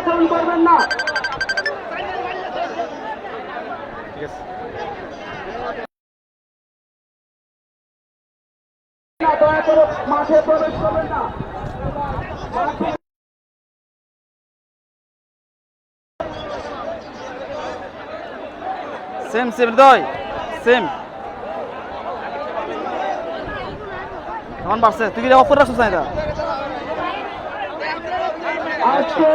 আচরণ করবেন না। দয়া করে মাঠে প্রবেশ করবেন না। সেম সেম হৃদয় সেম কেমন বাড়ছে তুই কি অফ করে রাখছিস না এটা আজকে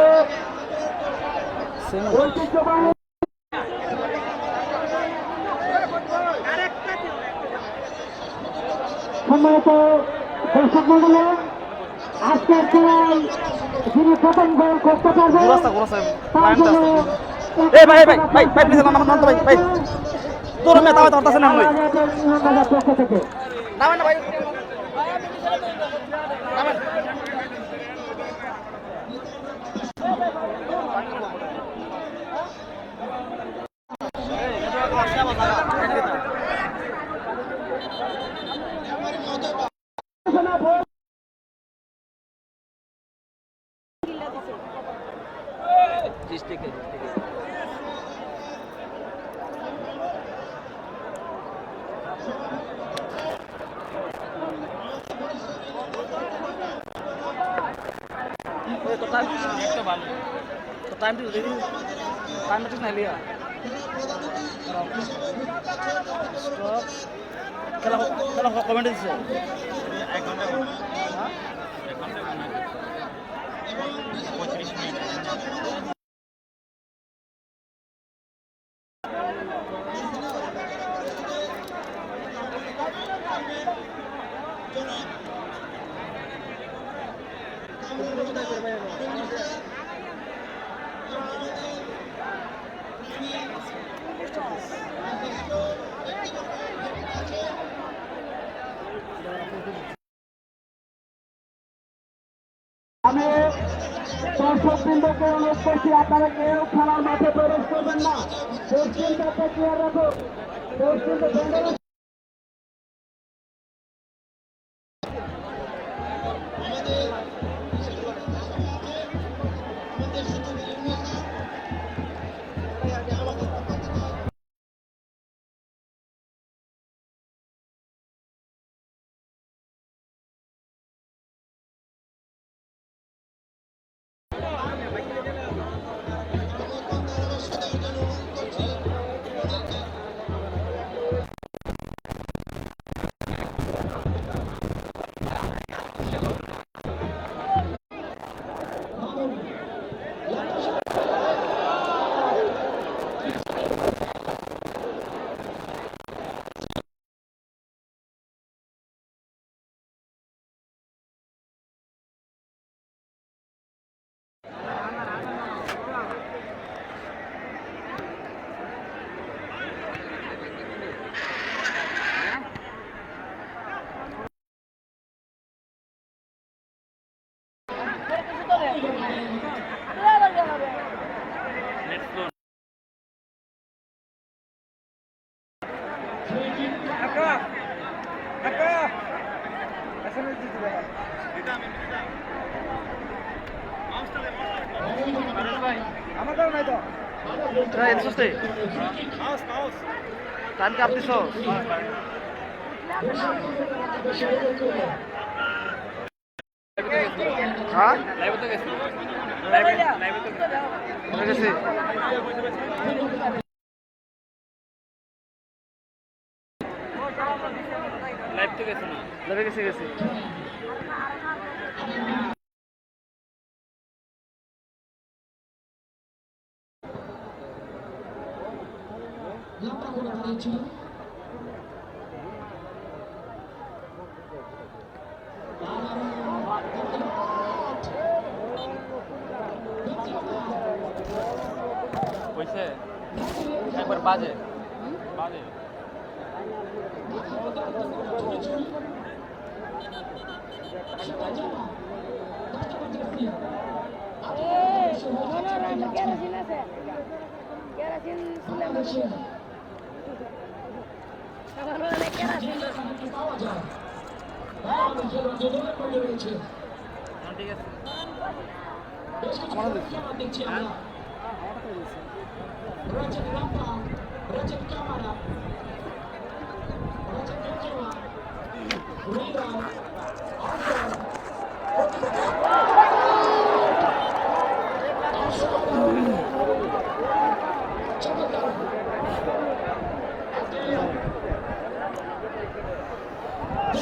সেম ঐতিহ্যবাহী সম্মানিত দর্শক মন্ডলী, আজকের খেলায় যিনি প্রথম গোল করতে পারবেন গোরাস্তা গোরাস্তা তার লাইনটা জন্য আছে এই ভাই ভাই ভাই ভাই প্লিজ নাম নাম ভাই ভাই তোর মে তাও তারতাছে না ভাই পক্ষ থেকে নাম না ভাই নাম तो टाइम तो भालो तो टाइम तो देखी टाइम तो नहीं लिया स्टॉप चलो चलो कमेंट से 1 घंटा हां 1 घंटा 35 मिनट আমি দর্শকবৃন্দকে অনুরোধ করছি, আপনারা কেউ খেলার মাঠে প্রবেশ করবেন না। পশ্চিমটাকে ক্লিয়ার রাখুন। পশ্চিম আমাদের নাই তো এই সুস্তে মাউস মাউস টাইম কাপ দিছো হ্যাঁ লাইভে তো গেছি লাইভে তো গেছি লাইভ তো গেছি না লাইভে গেছি কইছে একবার বাজে বাজে কেরাসিন আছে কেরাসিন কেরাসিন ঠিক আছে আমার দেখছি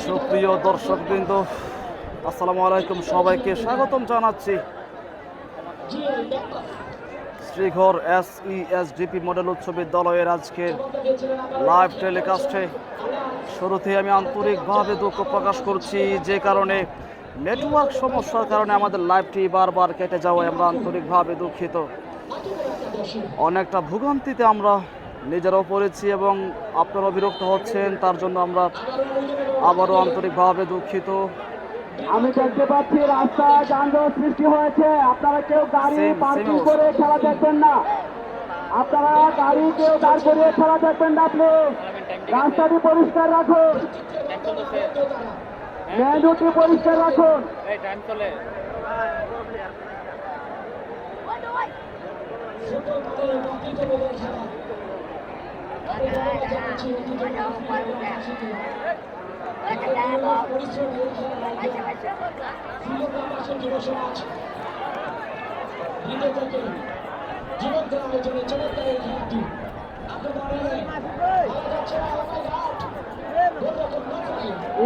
সুপ্রিয় দর্শকবৃন্দ, আসসালামু আলাইকুম, সবাইকে স্বাগতম জানাচ্ছি শ্রীঘর SESDP মডেল উচ্চ বিদ্যালয়ের আজকের লাইভ টেলিকাস্টে। শুরুতে আমি আন্তরিকভাবে দুঃখ প্রকাশ করছি, যে কারণে নেটওয়ার্ক সমস্যার কারণে আমাদের লাইভটি বারবার কেটে যাওয়ায় আমরা আন্তরিকভাবে দুঃখিত। অনেকটা ভোগান্তিতে আমরা নিজেরাও পড়েছি এবং আপনারা বিরক্ত হচ্ছেন, তার জন্য আমরা আবারও আন্তরিকভাবে দুঃখিত। আমি দেখতে পাচ্ছি রাস্তায় যানজট সৃষ্টি হয়েছে। আপনারা কেউ গাড়ি পার্কিং করে খেলা দেখবেন না। আপনারা গাড়ি কেউ দাঁড় করিয়ে খেলা দেখবেন না প্লিজ। রাস্তাটি পরিষ্কার রাখুন, মেন রুটটি পরিষ্কার রাখুন।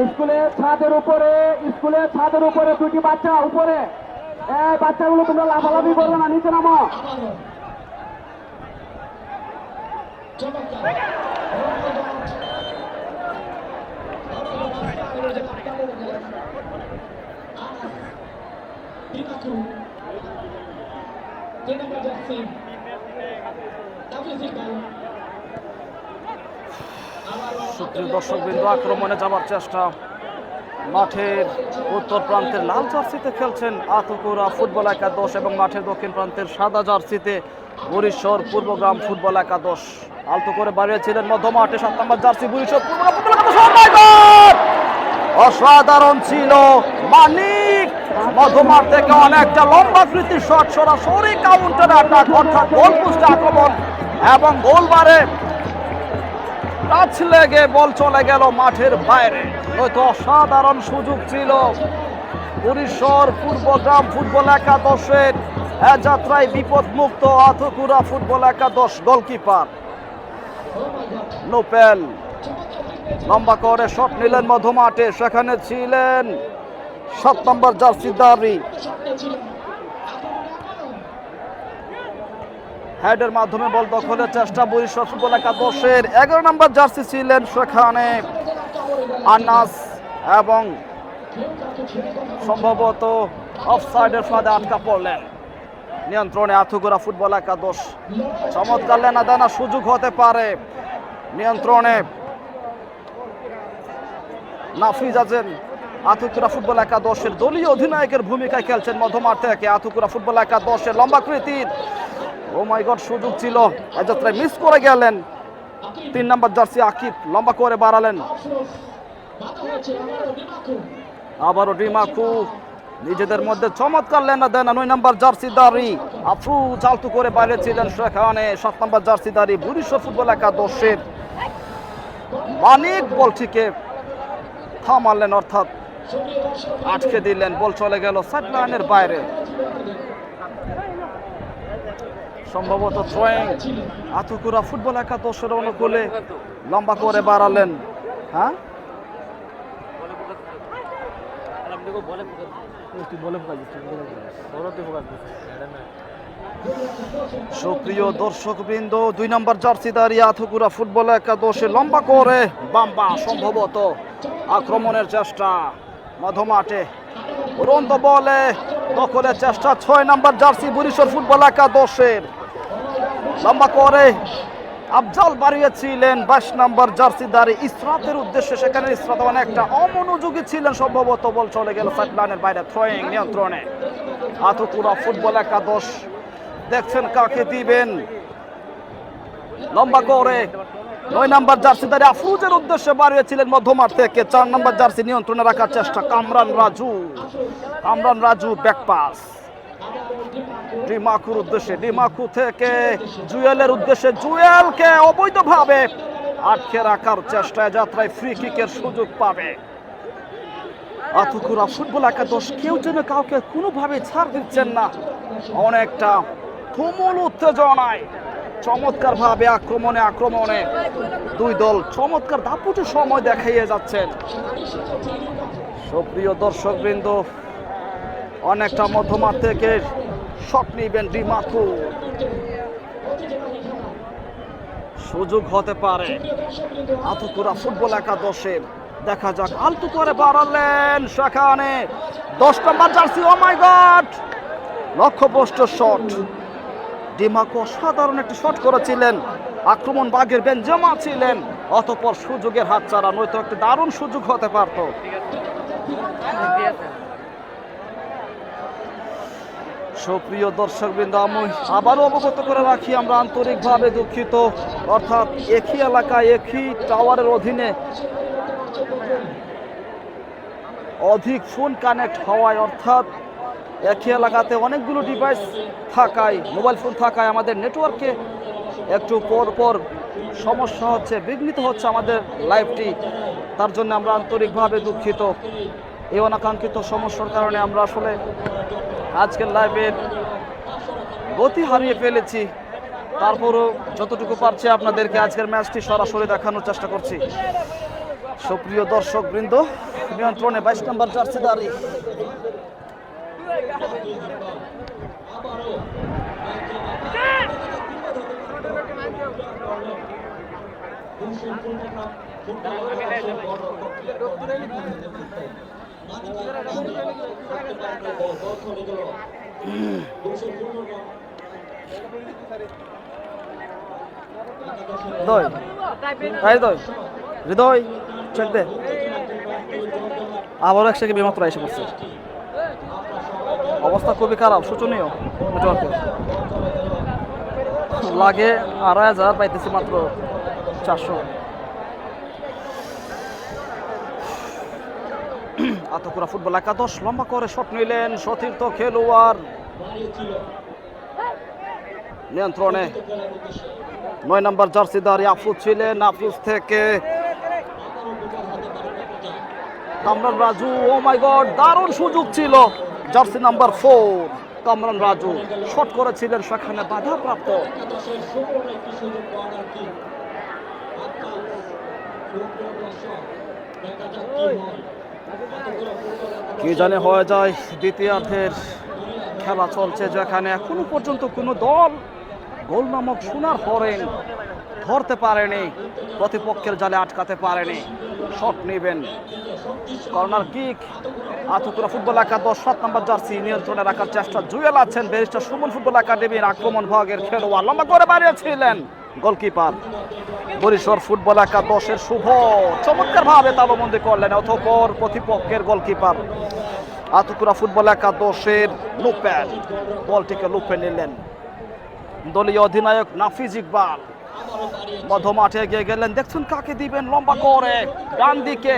স্কুলের ছাদের উপরে দুটি বাচ্চা উপরে, এই বাচ্চাগুলো তোমরা লাফালাফি করবে না, নিচে নামো। সুপ্রিয় দর্শকবৃন্দ, আক্রমণে যাবার চেষ্টা। মাঠের উত্তর প্রান্তের লাল জার্সিতে খেলছেন আতুকুরা ফুটবল একাদশ এবং মাঠের দক্ষিণ প্রান্তের সাদা জার্সিতে বরিশর পূর্বগ্রাম ফুটবল একাদশ। আলতো করে বাড়িয়েছিলেন মধ্যমাঠে ৭ নম্বর জার্সি বরিশর পূর্বগ্রাম ফুটবল একাদশ। অসাধারণ ছিল মানিক, মধ্যমাঠ থেকে অনেকটা লম্বাকৃতি শট, সরাসরি কাউন্টার অ্যাটাক অর্থাৎ গোল পোস্টে আক্রমণ এবং গোলবারে টাচ লেগে বল চলে গেল মাঠের বাইরে। হয়তো অসাধারণ সুযোগ ছিল বরিশর পূর্বগ্রাম ফুটবল একাদশের। এ যাত্রায় বিপদমুক্ত আতুকুরা ফুটবল একাদশ। গোলকিপার নোপেল লম্বা করে শট নিলেন মধ্যমাঠে, সেখানে ছিলেন ৭ নম্বর জার্সিদারি। হেডের মাধ্যমে বল দখলের চেষ্টা বরিশর ফুটবল একাদশের। 11 নম্বর জার্সি ছিলেন সেখানে আনাস এবং সম্ভবত অফসাইডের ফাঁদে আটকা পড়লেন। নিয়ন্ত্রণে আতুকুরা ফুটবল একাদশ। চমৎকার লেনাদেনা সুযোগ হতে পারে। নিয়ন্ত্রণে নাফিজ আছেন আতুকুরা ফুটবল একাদশের। দলীয় অধিনায়কের ভূমিকায় খেলছেন মধ্যমাঠ থেকে আতুকুরা ফুটবল একাদশের। লম্বাকৃতির ও মাই গড সুযোগ ছিল, এ যাত্রায় মিস করে গেলেন। 3 নম্বর জার্সি আকিব লম্বা করে বাড়ালেন, আবারও ডিমাকু নিজেদের মধ্যে চমৎকার লেনাদেনা। 9 নম্বর জার্সিদারি আফরুজ আলতু করে বাইরে ছিলেন সেখানে 7 নম্বর জার্সিদারি বরিশর ফুটবল একাদশের। মানিক বলটিকে থামালেন অর্থাৎ আটকে দিলেন, বল চলে গেল সাইড লাইনের বাইরে। সম্ভবত থ্রোয়িং আতুকুরা ফুটবল একাদশের অনুকূলে লম্বা করে বাড়ালেন। হ্যাঁ, সুপ্রিয় দর্শকবৃন্দ, 2 নম্বর জার্সিদারি আতুকুরা ফুটবল একাদশে লম্বা করে বাম্বা সম্ভবত আক্রমণের চেষ্টা মধ্যমাঠে। উড়ন্ত বলে দখলের চেষ্টা 6 নম্বর জার্সি বরিশর ফুটবল একাদশের। লম্বা করে আফজাল বাড়িয়েছিলেন 22 নম্বর জার্সিদারি ইসরাতের উদ্দেশ্যে, সেখানে ইসরাত অনেকটা অমনোযোগী ছিলেন, সম্ভবত বল চলে গেল সাইড লাইনের বাইরে। থ্রোয়িং নিয়ন্ত্রণে আতুকুরা ফুটবল একাদশ। দেখছেন কাকে দিবেন, লম্বা করে 9 নম্বর জার্সিদারি আফরুজের উদ্দেশ্যে বাড়িয়েছিলেন মধ্যমাঠ থেকে। 4 নম্বর জার্সি নিয়ন্ত্রণে রাখার চেষ্টা কামরান রাজু ব্যাক পাস ডিমাকুর উদ্দেশ্যে, ডিমাকু থেকে জুয়েলের উদ্দেশ্যে, জুয়েলকে অবৈধভাবে আটকে রাখার চেষ্টায় যাত্রায় ফ্রি কিকের সুযোগ পাবে আতুকুরা ফুটবল একাদশ। কেউ যেন কাউকে কোনোভাবে ছাড় দিচ্ছেন না, অনেকটা তুমুল উত্তেজনায় চমৎকার ভাবে আক্রমণে দুই দল চমৎকার দাপুটে সময় দেখাইয়ে যাচ্ছেন। সুপ্রিয় দর্শকবৃন্দ, অনেকটা মধ্যমাঠ থেকে শট নিবেন ডিমাকু, সুযোগ হতে পারে আতুকুরা ফুটবল একাদশের। দেখা যাক, আলতু করে বাড়ালেন সেখানে 10 নম্বর জার্সি। ও মাই গড, লক্ষ্যভ্রষ্ট শট। ডিমাকু সাধারণ একটি শট করেছিলেন, আক্রমণ বাগের বেনজেমা ছিলেন, অতঃপর সুযোগের হাতছাড়া, নয়তো একটা দারুণ সুযোগ হতে পারত। সুপ্রিয় দর্শকবৃন্দ, আমি আবারও অবগত করে রাখি, আমরা আন্তরিকভাবে দুঃখিত। অর্থাৎ একই এলাকায় একই টাওয়ারের অধীনে অধিক ফোন কানেক্ট হওয়ায়, অর্থাৎ একই এলাকাতে অনেকগুলো ডিভাইস থাকায়, মোবাইল ফোন থাকায় আমাদের নেটওয়ার্কে একটু পর সমস্যা হচ্ছে, বিঘ্নিত হচ্ছে আমাদের লাইভটি। তার জন্য আমরা আন্তরিকভাবে দুঃখিত। এই অনাকাঙ্ক্ষিত সমস্যার কারণে আমরা আসলে আজকের লাইভের গতি হারিয়ে ফেলেছি। তারপরও যতটুকু পারছি আপনাদেরকে আজকের ম্যাচটি সরাসরি দেখানোর চেষ্টা করছি। সুপ্রিয় দর্শকবৃন্দ, নিয়ন্ত্রণে 22 নম্বর জার্সিধারী হৃদয় চেক দে, আবারও 1 সেকেন্ড মাত্র এসে পড়ছে। অবস্থা খুবই খারাপ, শোচনীয় নেটওয়ার্কের। লাগে 2,500, পাইতেছি মাত্র 400। আতুকুরা ফুটবল একাদশ লম্বা করে শট নিলেন সতীর্থ খেলোয়াড়। নিয়ন্ত্রণে 9 নম্বর জার্সিধারী আফরোজ ছিলেন, আফরোজ থেকে কামরান রাজু। ও মাই গড, দারুণ সুযোগ ছিল, jersey number 4 Kamran Raju shot করেছিলেন, সেখানে বাধাপ্রাপ্ত। কি জানে হয়ে যায় দ্বিতীয়ার্ধের খেলা চলছে, যেখানে এখনো পর্যন্ত কোনো দল গোল নামক সোনার হরেন ধরতে পারেনি, প্রতিপক্ষের জালে আটকাতে পারেনি। শট নেবেন, কর্নার কিক। আতুকুরা ফুটবল একাদশ 7 নম্বর জার্সি নিয়ন্ত্রণে রাখার চেষ্টা। জুয়েল আছেন, ব্যারিস্টার সুমন ফুটবল একাডেমির আক্রমণ ভাগের খেলোয়াড়, লম্বা করে বাড়িয়েছিলেন গোলকিপার। বরিশাল ফুটবল একাদশের শুভ চমৎকার ভাবে তালবন্দি করলেন, অতঃপর প্রতিপক্ষের গোলকিপার আতুকুরা ফুটবল একাদশের লুপেন বলটিকে লুপে নিলেন দলীয় অধিনায়ক নাফিজ ইকবাল। মধ্যমাঠে এগিয়ে গেলেন, দেখছেন কাকে দিবেন, লম্বা করে ডান দিকে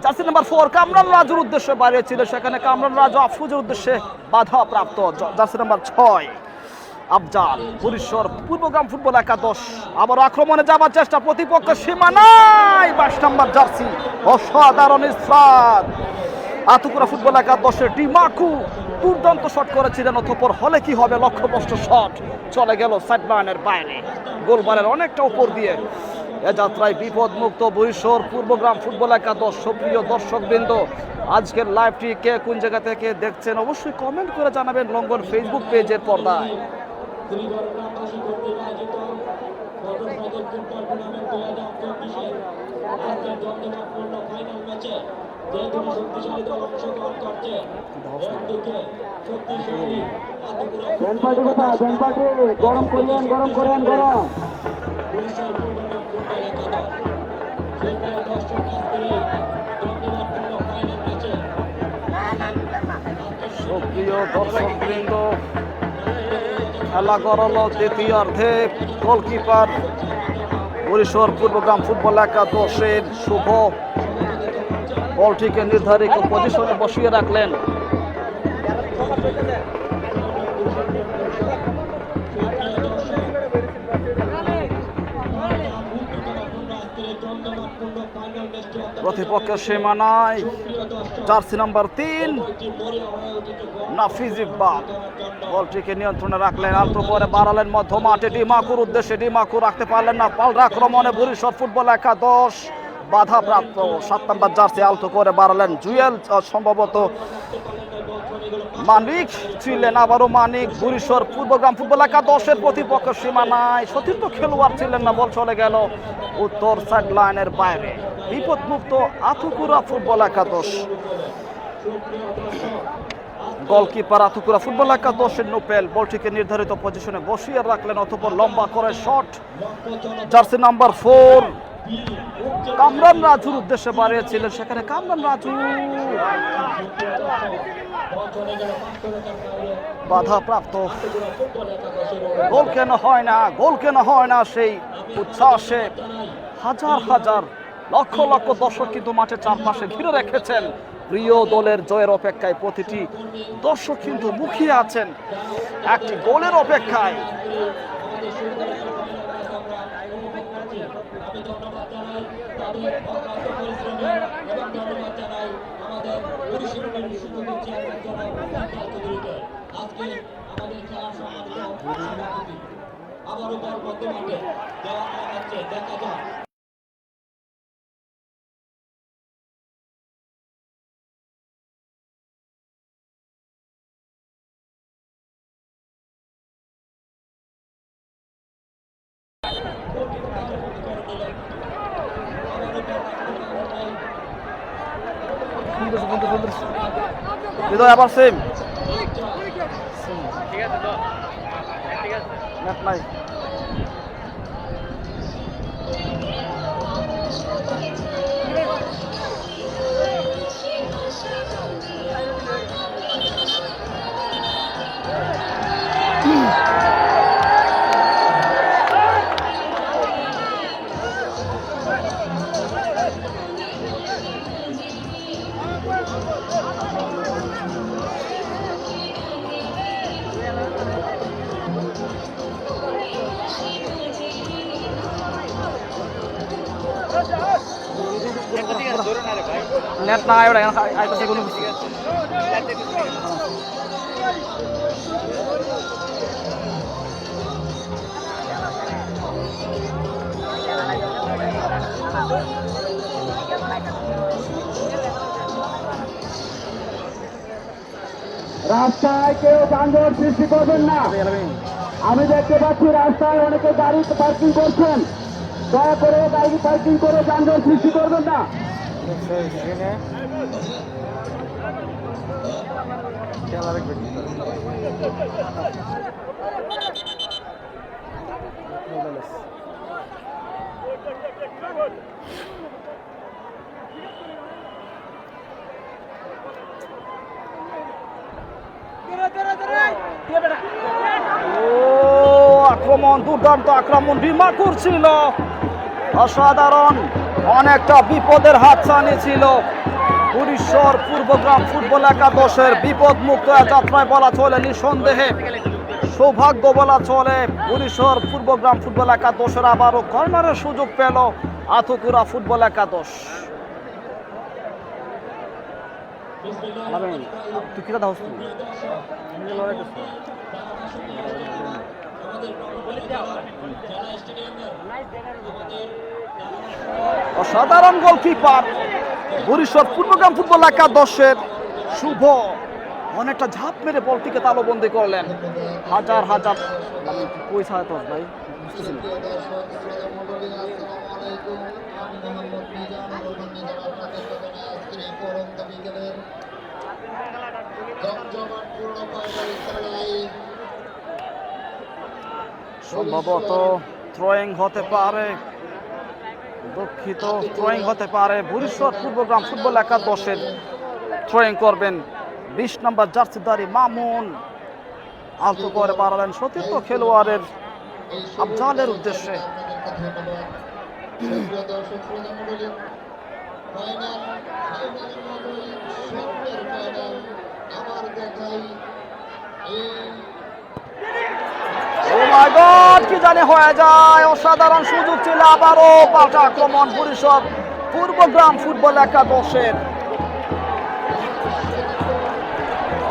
জার্সি নাম্বার 4 কামরান রাজুর উদ্দেশ্যে বাড়িয়েছিল, সেখানে কামরান রাজু আফরোজের উদ্দেশ্যে বাধা প্রাপ্ত। Jersey number 6 Afzal. Barishal Purbagram football একাদশ আবার আক্রমণে যাবার চেষ্টা, প্রতিপক্ষ সীমানায় 22 নম্বর জার্সি, অসাধারণ ইসরাত। আতুকুরা ফুটবল একাদশের ডিমাকু দুর্দান্ত শট করেছিলেন, অতঃপর হলে কি হবে, লক্ষ্যভ্রষ্ট শট চলে গেল সাইডলাইনের বাইরে, গোলবারের অনেকটা উপর দিয়ে। এ যাত্রায় বিপদমুক্ত বরিশাল পূর্বগ্রাম ফুটবল একাদশ। সুপ্রিয় দর্শকবৃন্দ, আজকের লাইভটি কে কোন জায়গা থেকে দেখছেন অবশ্যই কমেন্ট করে জানাবেন লঙ্ঘন ফেসবুক পেজের পর্দায়। গরম করেন, গরম করেন, গরম। সুপ্রিয় দর্শকবৃন্দ, খেলা গড়ালো দ্বিতীয়ার্ধে। গোলকিপার বরিশাল পূর্বগ্রাম ফুটবল একাদশের শুভ বলটিকে নির্ধারিত পজিশনে বসিয়ে রাখলেন। প্রতিপক্ষের সীমানায় জার্সি নাম্বার ৩ নাফিজ ইকবাল বলটিকে নিয়ন্ত্রণে রাখলেন, আলতো করে বাড়ালেন মধ্য মাঠে ডিমাকুর উদ্দেশ্যে, ডিমাকু রাখতে পারলেন না, পাল্টা আক্রমণে বরিশাল ফুটবল একাদশ বাধাপ্রাপ্ত। ৭ নম্বর জার্সি আলতো করে বাড়ালেন জুয়েল, সম্ভবত মানিক ছিলেন, আবারও মানিক। বরিশাল পূর্বগ্রাম ফুটবল একাদশের প্রতিপক্ষ সীমানায় সতীর্থ খেলোয়াড় ছিলেন না, বল চলে গেল উত্তর সাইড লাইনের বাইরে। বিপদমুক্ত আতুকুরা ফুটবল একাদশ। গোলকিপার আতুকুরা ফুটবল একাদশের নোপেল বলটিকে নির্ধারিত পজিশনে বসিয়ে রাখলেন, অতঃপর লম্বা করে শট জার্সি নাম্বার 4 কামরান রাজুর উদ্দেশ্যে বাড়িয়েছিলেন, সেখানে কামরান রাজু বাধাপ্রাপ্ত। গোল কেন হয় না, গোল কেন হয় না, সেই উচ্ছ্বাসে হাজার হাজার লক্ষ লক্ষ দর্শক কিন্তু মাঠের চারপাশে ঘিরে রেখেছেন। প্রিয় দলের জয়ের অপেক্ষায় প্রতিটি দর্শক কিন্তু মুখিয়ে আছেন একটি গোলের অপেক্ষায়। হৃদয় আবার সেম নেট নাই। নেট না আয় আইতাছে কোনো কিছু। রাস্তায় কেউ যানজট সৃষ্টি করবেন না। আমি দেখতে পাচ্ছি রাস্তায় অনেকে গাড়ি পার্কিং করছেন, দয়া করে গাড়ি পার্কিং করে যানজট সৃষ্টি করবেন না। আক্রমণ, দুর্দান্ত আক্রমণ ডিমাকুর ছিল, অসাধারণ, অনেকটা বিপদের হাতছানি ছিল বরিশাল পূর্বগ্রাম ফুটবল একাদশের। বিপদ মুক্ত যাত্রায় বলা চলে, নিঃসন্দেহে সৌভাগ্য বলা চলে। বরিশাল পূর্বগ্রাম ফুটবল একাদশের আবারও কর্নারের সুযোগ পেল আতুকুরা ফুটবল একাদশ। তুই কিরা দাও অসাধারণ গোলকিপার বরিশাল পূর্বগ্রাম ফুটবল একাদশের শুভ অনেকটা ঝাঁপ মেরে বলটিকে তালুবন্দি করলেন। হাজার হাজার পয়সা হয়তো ভাই বুঝতেছি না। সম্ভবত থ্রোয়িং হতে পারে, দুঃখিত, থ্রোয়িং হতে পারে। বরিশাল পূর্বগ্রাম ফুটবল একাদশের থ্রোয়িং করবেন 20 নম্বর জার্সিধারী মামুন। আলতো করে বাড়ালেন সতীর্থ খেলোয়াড়ের আফজালের উদ্দেশ্যে। কি জানে হয়ে যায়, অসাধারণ সুযোগ ছিল, আবারও পাল্টা আক্রমণ বরিশাল পূর্বগ্রাম ফুটবল একাদশের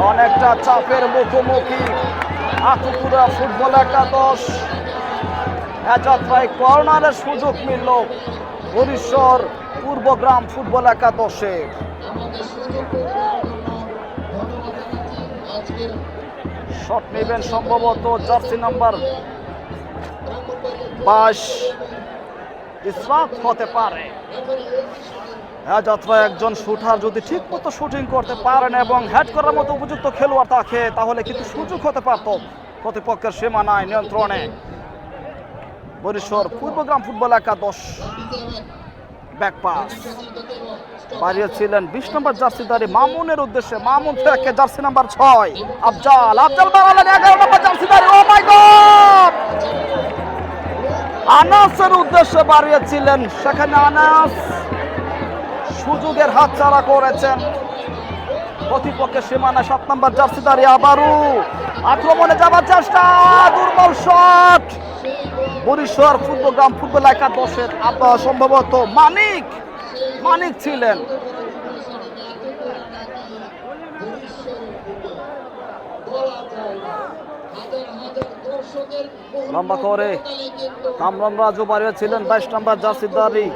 অনেকটা চাপের মুখোমুখি আতুকুরা ফুটবল একাদশ। যাত্রায় কর্নারের সুযোগ মিলল হরিশ্বর পূর্বগ্রাম ফুটবল একাদশের। শট নেবেন সম্ভবত জার্সি নাম্বার 22 ইসরাত হতে পারে। যাত্রায় একজন শুটার যদি ঠিক মতো শুটিং করতে পারেন এবং হেড করার মতো উপযুক্ত খেলোয়াড় থাকে তাহলে কিন্তু সুযোগ হতে পারত প্রতিপক্ষের সীমানায় নিয়ন্ত্রণে। বরিশর পূর্বগ্রাম ফুটবল একাদশ ব্যাক পাস বাড়িয়েছিলেন 20 নম্বর জার্সিধারী মামুনের উদ্দেশ্যে। মামুন থেকে জার্সি নাম্বার 6 আফজাল বাড়ালেন 11 নম্বর জার্সিধারী। ও মাই গড! আনাসের উদ্দেশ্যে বাড়িয়েছিলেন, সেখানে আনাস সুযোগের হাতছাড়া করেছেন। প্রতিপক্ষের সীমানায় 7 নম্বর জার্সিধারী আবারও আক্রমণে যাবার চেষ্টা, দুর্বল শট। বরিশর পূর্বগ্রাম ফুটবল একাদশের সম্ভবত মানিক ছিলেন। লম্বা করে কামরান রাজু বাড়িয়েছিলেন 22 নম্বর জার্সিধারী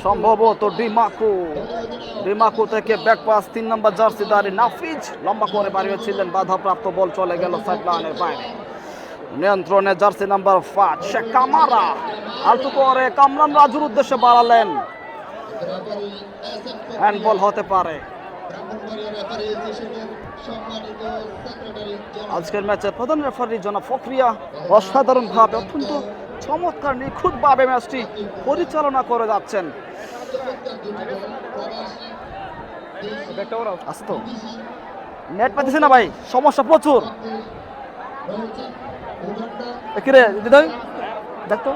সম্ভবত ডিমাকু থেকে ব্যাক পাস 3 নম্বর জার্সিধারী নাফিজ লম্বা করে বাড়িয়েছিলেন, বাধাপ্রাপ্ত বল চলে গেল সাইড লাইনের বাইরে। নিয়ন্ত্রণে জার্সি নাম্বার 5 শেখ কামারা আলতু করে কামরান রাজুর উদ্দেশ্যে বাড়ালেন, হ্যান্ডবল হতে পারে। আজকের ম্যাচের প্রধান রেফারি জনাব ফখরিয়া অসাধারণভাবে অত্যন্ত চমৎকার নিখুঁতভাবে ম্যাচটি পরিচালনা করে যাচ্ছেন। আসতো নেট পাচ্ছি না ভাই, সমস্যা প্রচুর। কিরে দিদি দেখতো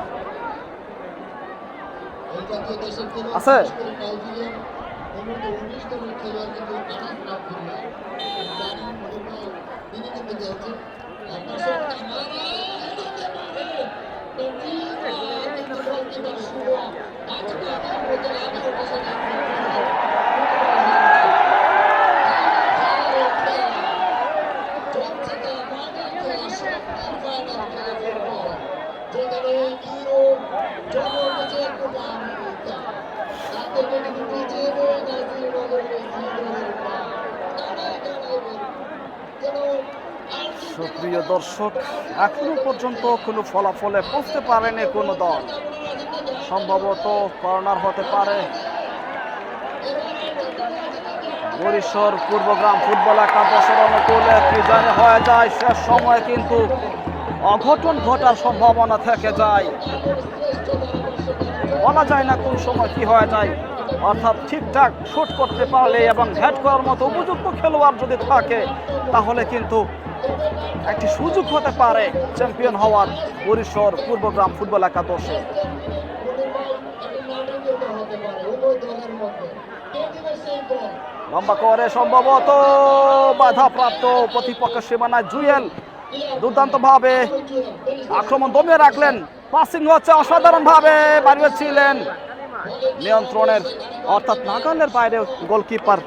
আছে সুপ্রিয় দর্শক, এখনো পর্যন্ত কোনো ফলাফলে পৌঁছতে পারেনি কোনো দল। সম্ভবত কর্নার হতে পারে। বরিশর পূর্বগ্রাম ফুটবল একাদশের অনুকূলে কি জানি হয়ে যায়, শেষ সময়ে কিন্তু অঘটন ঘটার সম্ভাবনা থেকে যায়। বলা যায় না কোন সময় কি হয়ে যায়, অর্থাৎ ঠিকঠাক শুট করতে পারলে এবং হেড করার মতো উপযুক্ত খেলোয়াড় যদি থাকে তাহলে কিন্তু একটি সুযোগ হতে পারে চ্যাম্পিয়ন হওয়ার বরিশর পূর্বগ্রাম ফুটবল একাদশে। লম্বা করে সম্ভবত বাধাপ্রাপ্ত প্রতিপক্ষের সীমানায় জুয়েল দুর্দান্ত ভাবে আক্রমণ দমিয়ে রাখলেন। পাসিং হচ্ছে অসাধারণ ভাবে বাড়িয়েছিলেন নিয়ন্ত্রণের অর্থাৎ নাগালের বাইরে গোলকিপার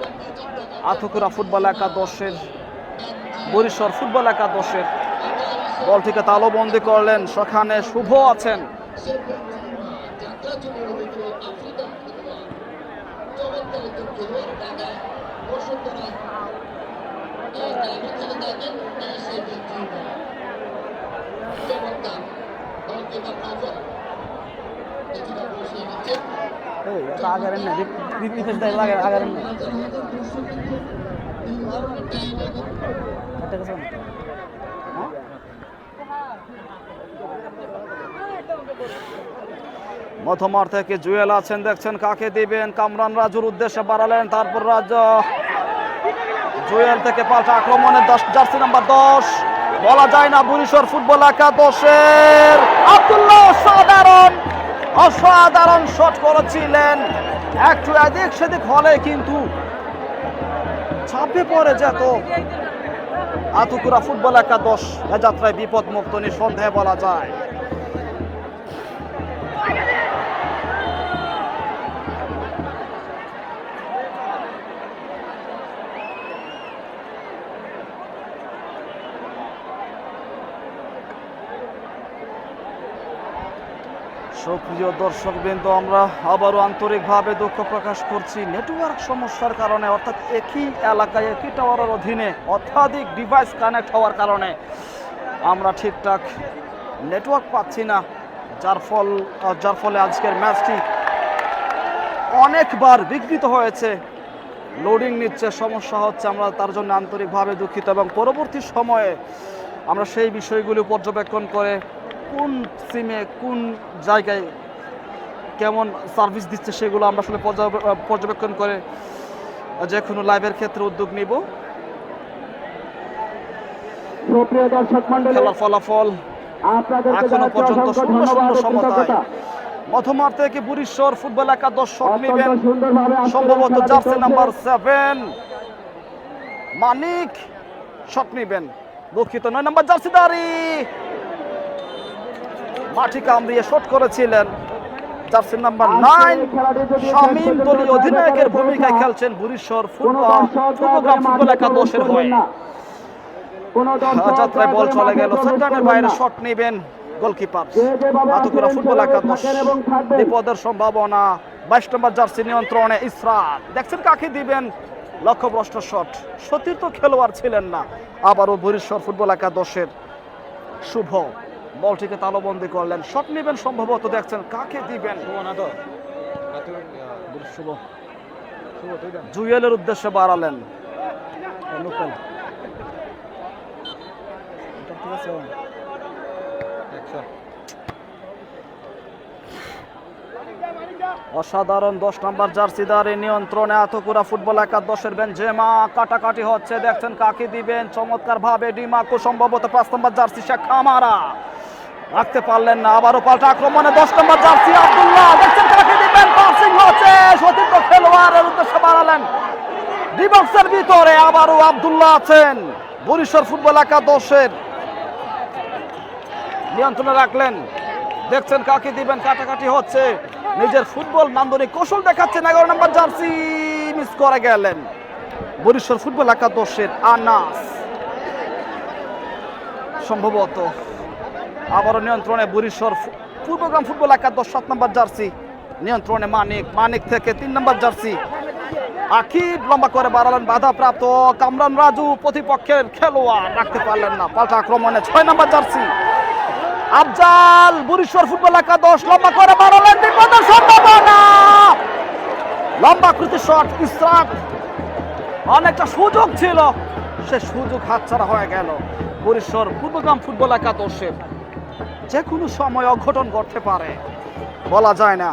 আতুকুরা ফুটবল একাদশের বরিশর ফুটবল একাদশের বলটিকে তালুবন্দি করলেন। সেখানে শুভ আছেন। মধ্যমার থেকে জুয়েল আছেন, দেখছেন কাকে দিবেন। কামরান রাজুর উদ্দেশ্যে বাড়ালেন, তারপর জুয়েল থেকে পাল্টা আক্রমণে জার্সি নাম্বার 10 বলা যায় না বরিশর ফুটবল একাদশের আব্দুল্লাহ অসাধারণ শট করেছিলেন। একটু এদিক সেদিক হলে কিন্তু চাপে পড়ে যেত আতুকুরা ফুটবল একাদশ। এ যাত্রায় বিপদ মুক্ত নিঃসন্দেহে বলা যায়। সুপ্রিয় দর্শকবৃন্দ, আমরা আবারও আন্তরিকভাবে দুঃখ প্রকাশ করছি নেটওয়ার্ক সমস্যার কারণে, অর্থাৎ একই এলাকায় একই টাওয়ারের অধীনে অত্যাধিক ডিভাইস কানেক্ট হওয়ার কারণে আমরা ঠিকঠাক নেটওয়ার্ক পাচ্ছি না, যার ফলে আজকের ম্যাচটি অনেকবার বিঘ্নিত হয়েছে, লোডিং নিচ্ছে, সমস্যা হচ্ছে। আমরা তার জন্য আন্তরিকভাবে দুঃখিত এবং পরবর্তী সময়ে আমরা সেই বিষয়গুলি পর্যবেক্ষণ করে কোন সিমে কোন জায়গায় কেমন সার্ভিস দিচ্ছে সেগুলো আমরা আসলে পর্যবেক্ষণ করে যে কোনো লাইভের ক্ষেত্রে উদ্যোগ নিব। সুপ্রিয় দর্শক মণ্ডলী, খেলার ফলাফল এখনো পর্যন্ত 0-0 সমতায়। মধ্যমাঠ থেকে বুড়িশ্বর ফুটবল একাদশ শট নেবেন, সম্ভবত জার্সি নাম্বার 7 মানিক শট নেবেন, দুঃখিত 9 নম্বর জার্সিদারি মাটি কামড়িয়ে শট করেছিলেন জার্সি নাম্বার 9 শামীম দলীয় অধিনায়কের ভূমিকায় খেলছেন বুড়িশ্বর ফুটবল একাদশের হয়ে। যাত্রায় বল চলে গেল, সেন্টারের বাইরে শট নেবেন গোলকিপার আতকুরা ফুটবল একাদশ। বিপদের সম্ভাবনা, 22 নম্বর জার্সি নিয়ন্ত্রণে ইসরাত, দেখছেন কাকে দিবেন, লক্ষ্যভ্রষ্ট শট। সতীর্থ খেলোয়াড় ছিলেন না, আবারও বুড়িশ্বর ফুটবল একাদশের শুভ বলটিকে তালবন্দি করলেন, শট নেবেন সম্ভবত, দেখছেন কাকে দিবেন, শুভ জুয়েলের উদ্দেশ্যে বাড়ালেন। অসাধারণ 10 নম্বর জার্সিদারি নিয়ন্ত্রণে আতকুরা ফুটবল একাদশের বেনজেমা, কাটাকাটি হচ্ছে, দেখছেন কাকে দিবেন, চমৎকার ভাবে ডিমাকো, সম্ভবত 5 নম্বর জার্সি শেখ কামারা, রাখতে পারলেন না, আবারও পাল্টা আক্রমণে 10 নম্বর জার্সি আব্দুল্লাহ, দেখছেন কাকে দিবেন, পাসিং হচ্ছে, সতীর্থ খেলোয়াড়ের উদ্দেশ্যে বাড়ালেন, ডিবক্সের ভিতরে আবারও আব্দুল্লাহ আছেন, বুড়িশ্বর ফুটবল একাদশের নিয়ন্ত্রণে রাখলেন, দেখছেন কাকে দিবেন, কাটাকাটি হচ্ছে, নিজের ফুটবল নান্দনিক কৌশল দেখাচ্ছেন, 11 নম্বর জার্সি মিস করে গেলেন বুড়িশ্বর ফুটবল একাদশের আনাস, সম্ভবত আবারও নিয়ন্ত্রণে বুড়িশ্বর পূর্বগ্রাম ফুটবল একাদশ 7 নম্বর জার্সি নিয়ন্ত্রণে মানিক থেকে 3 নম্বর জার্সি আকিব, লম্বা করে বাড়ালেন, বাধাপ্রাপ্ত কামরান রাজু প্রতিপক্ষের খেলোয়াড়, রাখতে পারলেন না, পাল্টা আক্রমণে 6 নম্বর জার্সি আফজাল, বুড়িশ্বর ফুটবল একাদশ, লম্বা করে বাড়ালেন, বিপদের সম্ভাবনা, লম্বা কৃতি শট ইসরাত, অনেকটা সুযোগ ছিল, সে সুযোগ হাতছাড়া হয়ে গেল। বুড়িশ্বর পূর্বগ্রাম ফুটবল একাদশের যে কোনো সময় অঘটন ঘটতে পারে, বলা যায় না।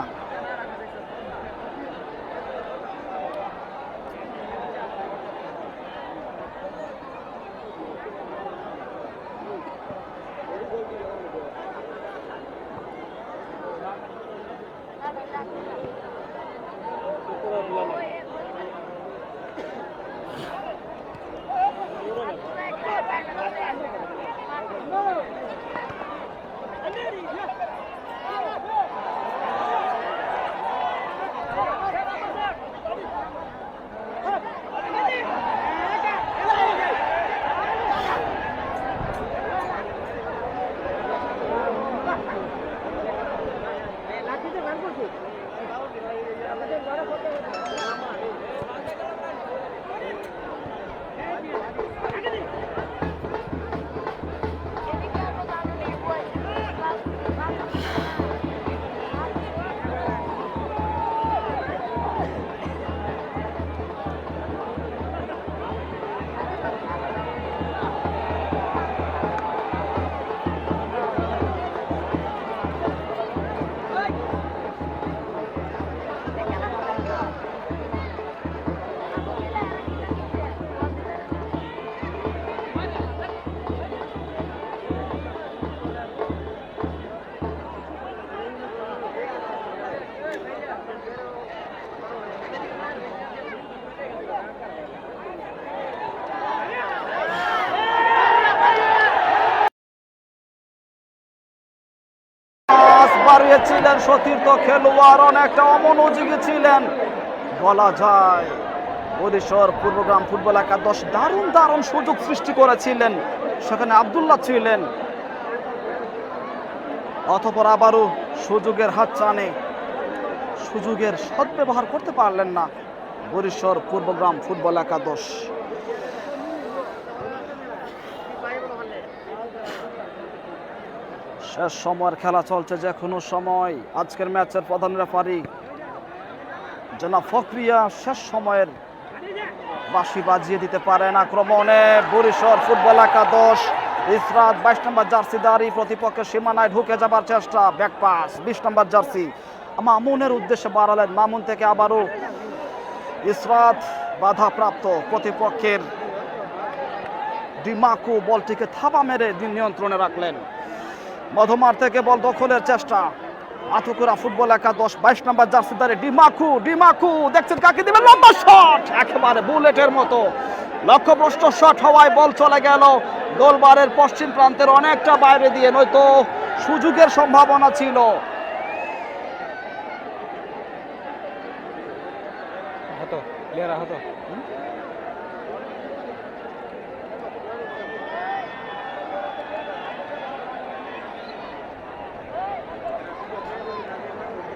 বাড়িয়েছিলেন সতীর্থ খেলোয়াড়, অনেকটা অমনোযোগী ছিলেন বলা যায়। বুড়িশ্বর পূর্বগ্রাম ফুটবল একাদশ দারুণ সুযোগ সৃষ্টি করেছিলেন, সেখানে আব্দুল্লাহ ছিলেন, অতঃপর আবারও সুযোগের হাতছানি, সুযোগের সদ্ব্যবহার করতে পারলেন না বরিশর পূর্বগ্রাম ফুটবল একাদশ। শেষ সময়ের খেলা চলছে, যে কোনো সময় আজকের ম্যাচের প্রধান রেফারি জনাব ফখরিয়া শেষ সময়ের বাঁশি বাজিয়ে দিতে পারেন। আক্রমণে বরিশর ফুটবল একাদশ, ইসরাত 22 নম্বর জার্সিধারী প্রতিপক্ষের সীমানায় ঢুকে যাবার চেষ্টা, ব্যাক পাস 20 নম্বর জার্সি মামুনের উদ্দেশ্যে বাড়ালেন, মামুন থেকে আবারও ইসরাত বাধাপ্রাপ্ত, প্রতিপক্ষের ডিমাকু বলটিকে থাবা মেরে নিয়ন্ত্রণে রাখলেন। মধুমার থেকে বল দখলের চেষ্টা, আতুকুরা ফুটবল একাদশ 22 নম্বর জার্সিধারী ডিমাকু দেখছেন কাকে দিবেন, লম্বা শট একেবারে বুলেটের মতো, লক্ষ্যভ্রষ্ট শট হওয়ায় বল চলে গেল গোলবারের পশ্চিম প্রান্তের অনেকটা বাইরে দিয়ে, নয়তো সুযোগের সম্ভাবনা ছিল।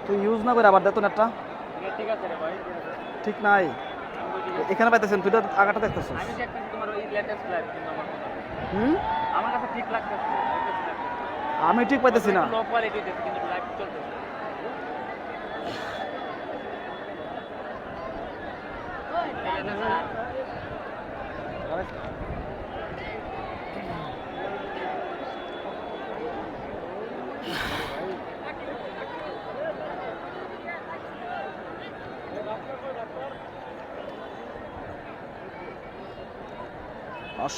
তুই ইউজ না করে আবার দেখুন একটা ঠিক আছে রে ভাই, ঠিক নাই, এখানে পাইতেছেন তুই আগাটা দেখতেছিস। আমি দেখতেছি তোমার ওই লেটেস্ট লাইভ, কিন্তু হুম, আমার কাছে ঠিক লাগতেছে, আমি ঠিক পাইতেছি না। লো কোয়ালিটি দিতে, কিন্তু লাইভ চলতেছে।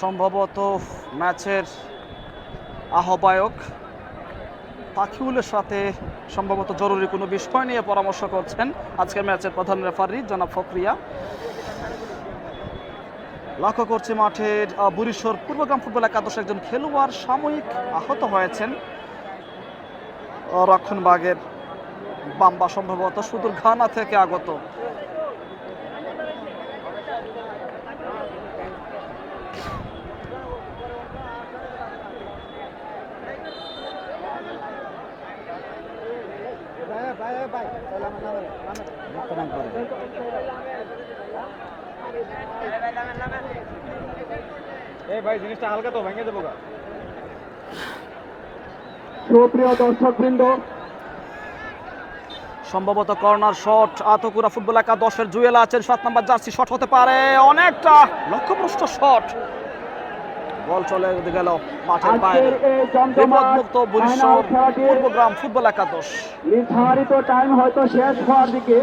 সম্ভবত ম্যাচের আহ্বায়ক তাকিউলের সাথে সম্ভবত জরুরি কোনো বিষয় নিয়ে পরামর্শ করছেন আজকের ম্যাচের প্রধান রেফারি জনাব ফখরিয়া। লক্ষ্য করছি মাঠের বরিশর পূর্বগ্রাম ফুটবল একাদশ একজন খেলোয়াড় সাময়িক আহত হয়েছেন, রক্ষণভাগের বাম্বা সম্ভবত সুদূর ঘানা থেকে আগত। সুপ্রিয় দর্শকবৃন্দ, সম্ভবত কর্নার শট, আতকুরা ফুটবল একাদশের জুয়েল আছেন 7 নম্বর জার্সি, শট হতে পারে, অনেকটা লক্ষ্যভ্রষ্ট শট, বল চলে গেল মাঠের বাইরে। আজকের এই জমজমাট বিপদমুক্ত বরিশর খেলাটির পূর্বগ্রাম ফুটবল একাদশ। নির্ধারিত টাইম হয়তো শেষ হওয়ার দিকে।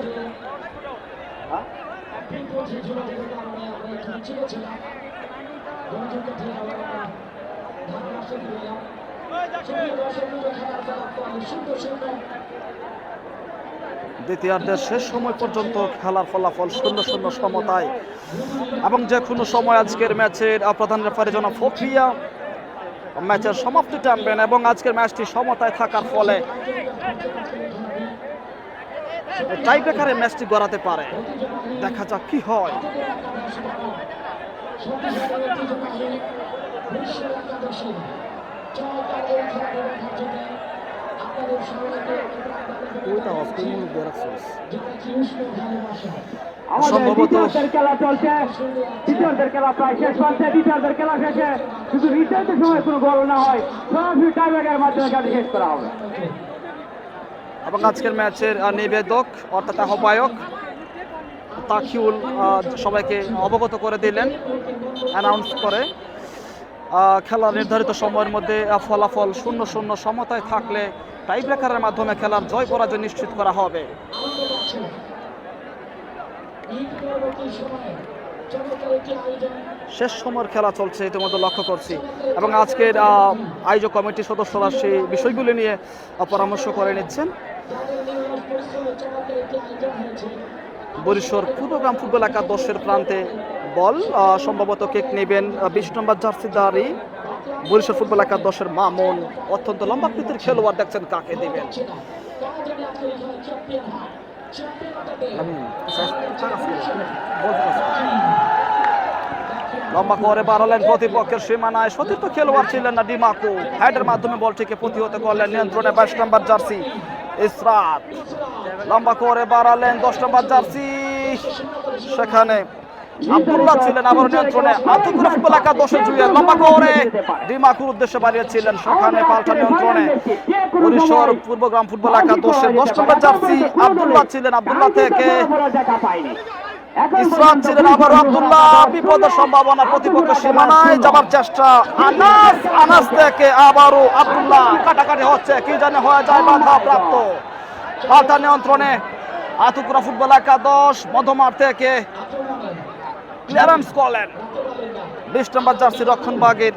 দ্বিতীয়ার্ধের শেষ সময় পর্যন্ত খেলার ফলাফল 0-0 সমতায়, এবং যে কোনো সময় আজকের ম্যাচের প্রধান রেফারি জনাব ফখরিয়া ম্যাচের সমাপ্তি টানবেন, এবং আজকের ম্যাচটি সমতায় থাকার ফলে টাই ব্রেকারে ম্যাচটি গড়াতে পারে। দেখা যাক কি হয়। আমাদের সম্ভবত দ্বিতীয়ার্ধের খেলা চলছে, দ্বিতীয়ার্ধের খেলা প্রায় শেষ হচ্ছে। দ্বিতীয়ার্ধের খেলা শেষে শুধু রিটার্নের সময় কোনো গোল না হয়, সরাসরি টাইব্রেকারের মাধ্যমে খেলা শেষ করা হবে। এবং আজকের ম্যাচের নিবেদক অর্থাৎ আহ্বায়ক তাকিউল সবাইকে অবগত করে দিলেন, অ্যানাউন্স করে খেলা নির্ধারিত সময়ের মধ্যে ফলাফল 0-0 সমতায় থাকলে টাই ব্রেকারের মাধ্যমে খেলার জয় পরাজয় নিশ্চিত করা হবে। শেষ সময়ের খেলা চলছে ইতিমধ্যে লক্ষ্য করছি, এবং আজকের আয়োজক কমিটির সদস্যরা সেই বিষয়গুলি নিয়ে পরামর্শ করে নিচ্ছেন। বরিশর পূর্বগ্রাম ফুটবল একাদশের প্রান্তে বল, সম্ভবত কেক নেবেন 20 নম্বর জার্সিধারী বরিশাল ফুটবল একাদশের মামুন, অত্যন্ত লম্বাকৃতির খেলোয়াড়, দেখছেন কাকে দিবেন। লম্বা করে বাড়ালেন প্রতিপক্ষের সীমানায়, সতীর্থ খেলোয়াড় ছিলেন না ডিমাকো, হেডের মাধ্যমে বলটিকে প্রতিহত করলেন নিয়ন্ত্রণে 22 নম্বর জার্সি ইসরাত। লম্বা করে বাড়ালেন 10 নম্বর জার্সি, সেখানে আব্দুল্লাহ ছিলেন আবার নিয়ন্ত্রণে। আতকুরা ফুটবল একাদশের জুয়ে লম্বা করে ডিমাকুর উদ্দেশ্যে বাড়িয়েছিলেন, সেখানে পাল্টা নিয়ন্ত্রণে পরিসর পূর্বগ্রাম ফুটবল একাদশের 10 নম্বর জার্সি আব্দুল্লাহ ছিলেন। আব্দুল্লাহ থেকে ইসরাত ছিলেন আবার আব্দুল্লাহ, বিপদের সম্ভাবনা, প্রতিপক্ষের সীমানায় যাবার চেষ্টা। আনাস থেকে আবারও আব্দুল্লাহ, কাটাকাটি হচ্ছে, কি জানে হয়ে যায় বাধা প্রাপ্ত। পাল্টা নিয়ন্ত্রণে আতকুরা ফুটবল একাদশ মধ্যমাঠ থেকে ক্লিয়ারেন্স করলেন 20 নম্বর জার্সি রক্ষণভাগের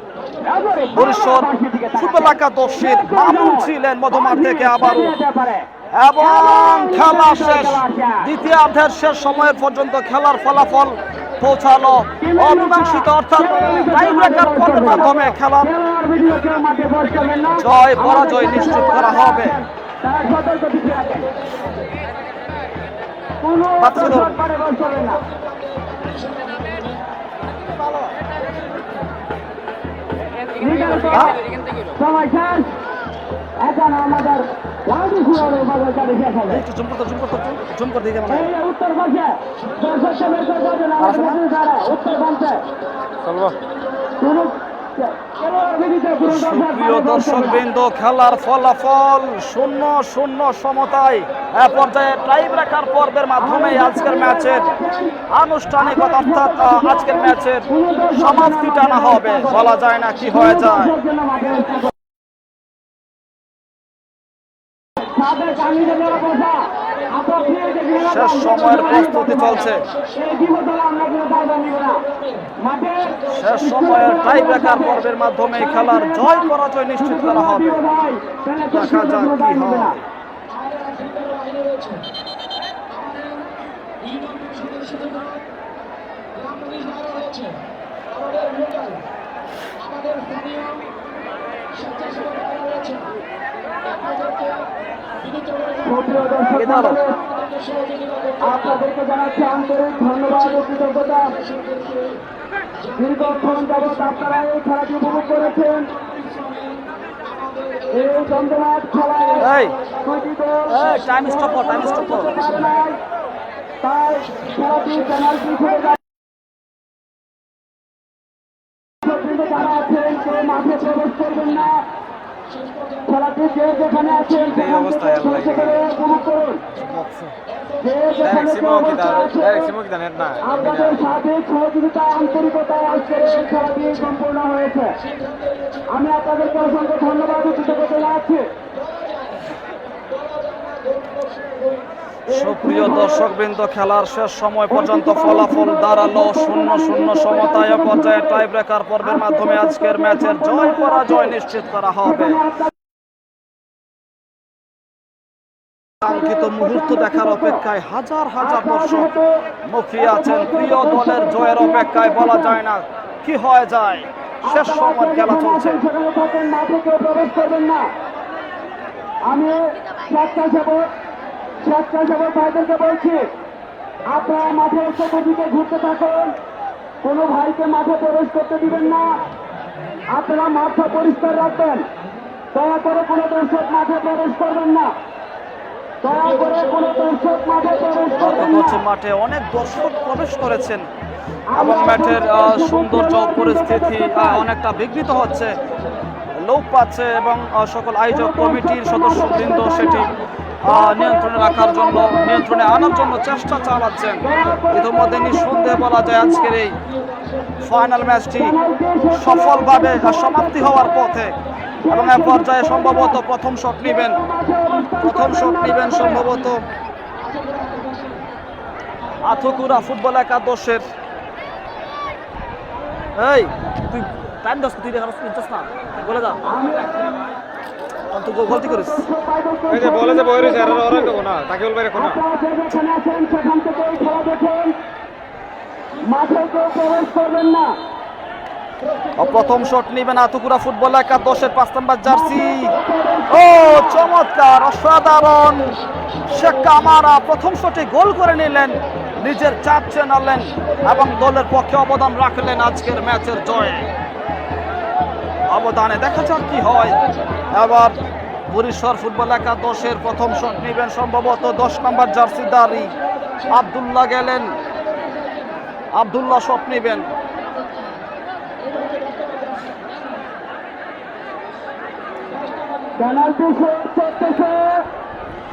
পরিসর ফুটবল একাদশের মামুন ছিলেন মধ্যমাঠ থেকে আবারও। এবং খেলা শেষ, দ্বিতীয়ার্ধের শেষ সময়ের পর্যন্ত খেলার ফলাফল পৌঁছালো অমীমাংসিত, অর্থাৎ টাই ব্রেকার পর্বের মাধ্যমে খেলার জয় পরাজয় নিশ্চিত করা হবে। এখন আমাদের জুম করে দিকে উত্তর পাশে উত্তর পাশে প্রিয় দর্শক বৃন্দ, খেলার ফলাফল 0-0 সমতায়। এ পর্যায়ে টাই ব্রেকার পর্বের মাধ্যমে আজকের ম্যাচের আনুষ্ঠানিকতা, অর্থাৎ আজকের ম্যাচের সমাপ্তি টানা হবে। বলা যায় না কি হয়ে যায়। শেষ সময়ের প্রস্তুতি চলছে, শেষ সময়ের টাই ব্রেকার পর্বের মাধ্যমে খেলার জয় পরাজয় নিশ্চিত করা হবে। দেখা যাক কি হয়। আপনাদেরকে জানাচ্ছি আন্তরিক ধন্যবাদ ও কৃতজ্ঞতা। দীর্ঘক্ষণ যাবৎ আপনারা এই খেলাটি উপভোগ করেছেন। এই চন্দ্রনাথ খেলায় তাই খেলাটি পেনাল্টি হয়ে যায়। যারা আছেন কেউ মাঠে প্রবেশ করবেন না, খেলাটি যে যেখানে আছেন উপভোগ করুন। আপনাদের সার্বিক সহযোগিতা আন্তরিকতায় আজকের এই খেলাটি সম্পূর্ণ হয়েছে। আমি আপনাদেরকে অসংখ্য ধন্যবাদ ও কৃতজ্ঞতা জানাচ্ছি। সুপ্রিয় দর্শকবৃন্দ, খেলার শেষ সময় পর্যন্ত ফলাফল দাঁড়ালো 0-0 সমতায়। পর্যায়ে টাই ব্রেকার পর্বের মাধ্যমে আজকের ম্যাচের জয় পরাজয় নিশ্চিত করা হবে। কাঙ্ক্ষিত মুহূর্ত দেখার অপেক্ষায় হাজার হাজার দর্শক মুখিয়ে আছেন। প্রিয় দলের জয়ের অপেক্ষায়, বলা যায় না কি হয়ে যায়। শেষ সময় খেলা চলছে। আমি স্বেচ্ছাসেবক ভাইদেরকে বলছি, আপনারা মাঠে চতুর্দিকে ঘুরতে থাকুন, কোনো ভাইকে মাঠে প্রবেশ করতে দিবেন না। আপনারা মাঠটা পরিষ্কার রাখবেন। দয়া করে কোনো দর্শক মাঠে প্রবেশ করবেন না। দয়া করে কোনো দর্শক মাঠে প্রবেশ করবেন না। মাঠে অনেক দর্শক প্রবেশ করেছেন এবং মাঠের সৌন্দর্য পরিস্থিতি অনেকটা বিঘ্নিত হচ্ছে, লোপ পাচ্ছে এবং সকল আয়োজক কমিটির সদস্যবৃন্দ সেটি নিয়ন্ত্রণে রাখার জন্য, নিয়ন্ত্রণে আনার জন্য চেষ্টা চালাচ্ছেন। ইতিমধ্যে নিঃসন্দেহে বলা যায় আজকের এই ফাইনাল ম্যাচটি সফলভাবে সমাপ্তি হওয়ার পথে। এবং এক পর্যায়ে সম্ভবত প্রথম শট নিবেন সম্ভবত আতকুরা ফুটবল একাদশের। এই তুই টাইম দাস, তুই দেখার না বলে যা, তুই গলতি করিস। এই যে বলে যে বই রয়েছে আর ওরা দেখো না, তাকে বলবে রেখো না। প্রথম শট নিবেন আতকুরা ফুটবল একাদশের 5 নম্বর জার্সি। ও চমৎকার, অসাধারণ, শেখ কামারা প্রথম শটে গোল করে নিলেন নিজের চাপ চেনালেন এবং দলের পক্ষে অবদান রাখলেন আজকের ম্যাচের জয়ে। অবদানে দেখা যাক কি হয়। এবার বরিশাল ফুটবল একাদশের প্রথম শট নেবেন সম্ভবত 10 নম্বর জার্সিধারী আব্দুল্লাহ গেলেন। আব্দুল্লাহ শট নেবেন। পেনাল্টি শট চলতেছে,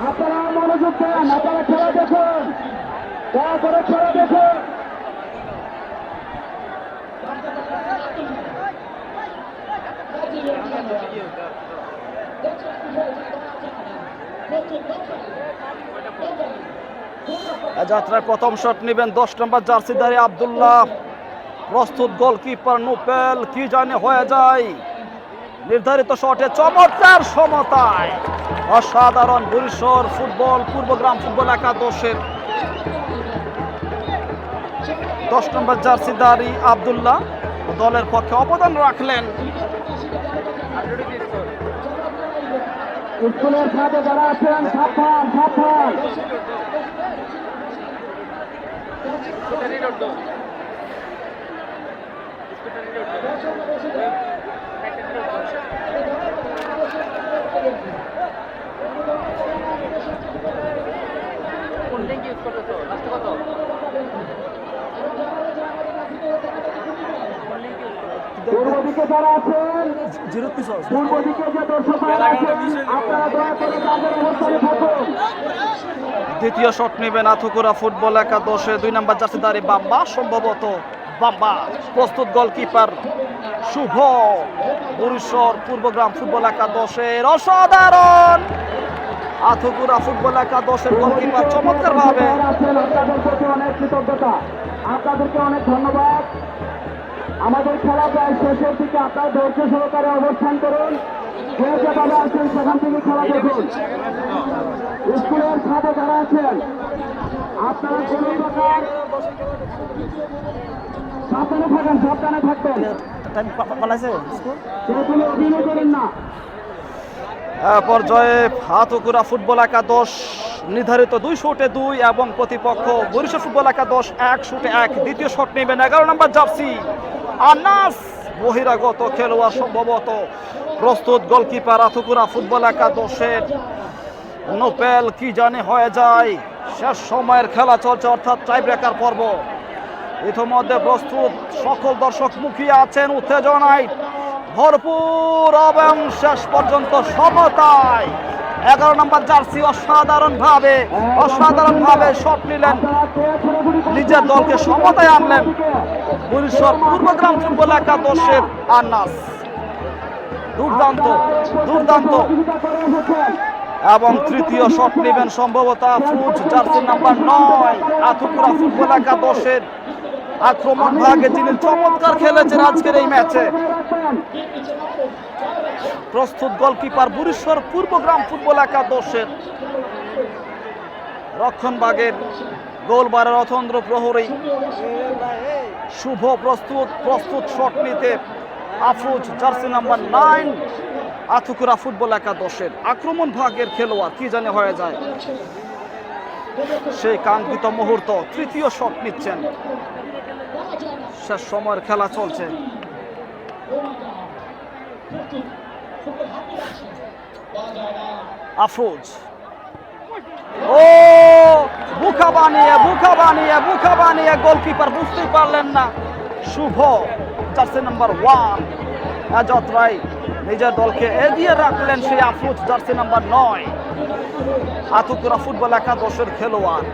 আপনারা মনোযোগ দেন, আপনারা খেলা দেখুন, দয়া করে খেলা দেখুন। যাত্রায় প্রথম শট নেবেন 10 নম্বর জার্সিধারী আব্দুল্লাহ। প্রস্তুত গোলকিপার নুপেল, কি জানে হয়ে যায়। নির্ধারিত শটে চমৎকার সমতায় অসাধারণ বরিশাল ফুটবল পূর্বগ্রাম ফুটবল একাদশের 10 নম্বর জার্সিধারী আব্দুল্লাহ দলের পক্ষে অবদান রাখলেন। স্কুলের সাথে যারা আছেন সাবধান সাবধান। কোন লিঙ্ক ইউজ করতেছো? লাস্টে কত? পূর্ব দিকে যারা আছেন, পূর্ব দিকে যে দর্শকরা আছেন, আপনারা দয়া করে তাদের অবস্থানে থাকুন। দ্বিতীয় শট নেবেন আথুকুরা ফুটবল একাদশে 2 নম্বর জার্সিধারী বাম্বা, সম্ভবত বাম্বা। প্রস্তুত গোলকিপার শুভ বরিশাল পূর্বগ্রাম ফুটবল একাদশের অসাধারণ আথুকুরা ফুটবল একাদশের গোলকিপার চমৎকার ভাবে। আপনাদের প্রতি অনেক কৃতজ্ঞতা, আপনাদেরকে অনেক ধন্যবাদ। আমাদের খেলা প্রায় শেষের দিকে, আপনার ধৈর্য সহকারে অবস্থান করুন। যে যেভাবে আছেন সেখান থেকে খেলা দেখুন। স্কুলের সাথে যারা আছেন, আপনারা কোনো প্রকার সাবধানে থাকেন, সাবধানে থাকবেন, সেগুলো অভিনয় করেন না। পর্যায়ে আথুকুরা ফুটবল একাদশ নির্ধারিত 2 শটে 2 এবং প্রতিপক্ষ বরিশাল ফুটবল একাদশ 1 শটে 1। দ্বিতীয় শট নেবেন 11 নম্বর জার্সি আনাস, বহিরাগত খেলোয়াড় সম্ভবত। প্রস্তুত গোলকিপার আথুকুরা ফুটবল একাদশের নোপেল, কি জানে হয়ে যায়। শেষ সময়ের খেলা চলছে, অর্থাৎ টাই ব্রেকার পর্ব। ইতিমধ্যে প্রস্তুত সকল দর্শক মুখিয়ে আছেন উত্তেজনায় ভরপুর এবং শেষ পর্যন্ত সমতায় 11 নম্বর জার্সি অসাধারণ ভাবে শট নিলেন, নিজের দলকে সমতায় আনলেন বরিশাল পূর্বগ্রাম ফুটবল একাদশের আনাস। দুর্দান্ত এবং তৃতীয় শট নেবেন সম্ভবত আফরোজ, জার্সি নাম্বার 9 আথুকুরা ফুটবল একাদশের আক্রমণ ভাগে, যিনি চমৎকার খেলেছেন আজকের এই ম্যাচে। প্রস্তুত গোলকিপার বরিশাল পূর্বগ্রাম ফুটবল একাদশের রক্ষণভাগের গোলবারের অতন্দ্র প্রহরী শুভ। প্রস্তুত শট নিতে আফরোজ, জার্সি নাম্বার 9 আথুকুরা ফুটবল একাদশের আক্রমণ ভাগের খেলোয়াড়, কি জানে হয়ে যায়। সেই কাঙ্ক্ষিত মুহূর্ত, তৃতীয় শট নিচ্ছেন। শেষ সময়ের খেলা চলছে। আফরোজ, ও বুকা বানিয়ে গোলকিপার বুঝতেই পারলেন না। শুভ, জার্সি নাম্বার 1 যাত্রায় নিজের দলকে এগিয়ে রাখলেন সেই আফরোজ, জার্সি নাম্বার 9 আথুকুরা ফুটবল একাদশের খেলোয়াড়।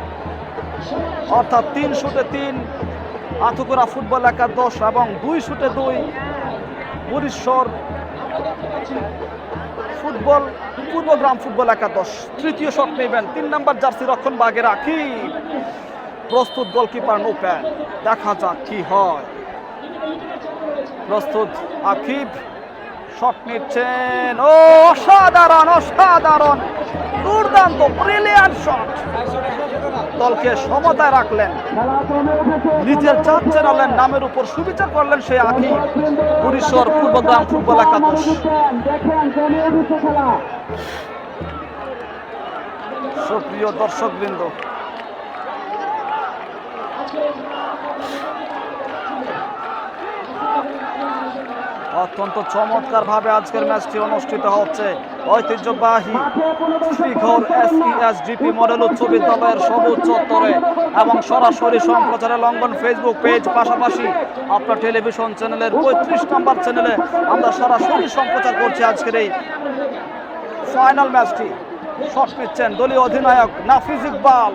অর্থাৎ 3 শটে 3 আথুকুরা ফুটবল একাদশ এবং 2 শটে 2 বরিশাল ফুটবল পূর্বগ্রাম ফুটবল একাদশ। তৃতীয় শট নেবেন 3 নম্বর জার্সি রক্ষণ ভাগে রাখি প্রস্তুত গোলকিপার নোপেল, দেখা যাক কি হয়। প্রস্তুত আকিব, শট নিচ্ছেন। ও অসাধারণ দুর্দান্ত ব্রিলিয়ান্ট শট, দলকে সমতায় রাখলেন, নিজের চাপ চেনালেন, নামের উপর সুবিচার করলেন সেই আকিব, বরিশাল পূর্বগ্রাম ফুটবল একাদশ। সুপ্রিয় দর্শকবৃন্দ, অত্যন্ত চমৎকার ভাবে আজকের ম্যাচটি অনুষ্ঠিত হচ্ছে ঐতিহ্যবাহী শ্রীঘর SESGP মডেল উচ্চ বিদ্যালয়ের সবুজ চত্বরে এবং সরাসরি সম্প্রচারে লঙ্ঘন ফেসবুক পেজ, পাশাপাশি আপনার টেলিভিশন চ্যানেলের 35 নম্বর চ্যানেলে আমরা সরাসরি সম্প্রচার করছি আজকের এই ফাইনাল ম্যাচটি। শট নিচ্ছেন দলীয় অধিনায়ক নাফিজ ইকবাল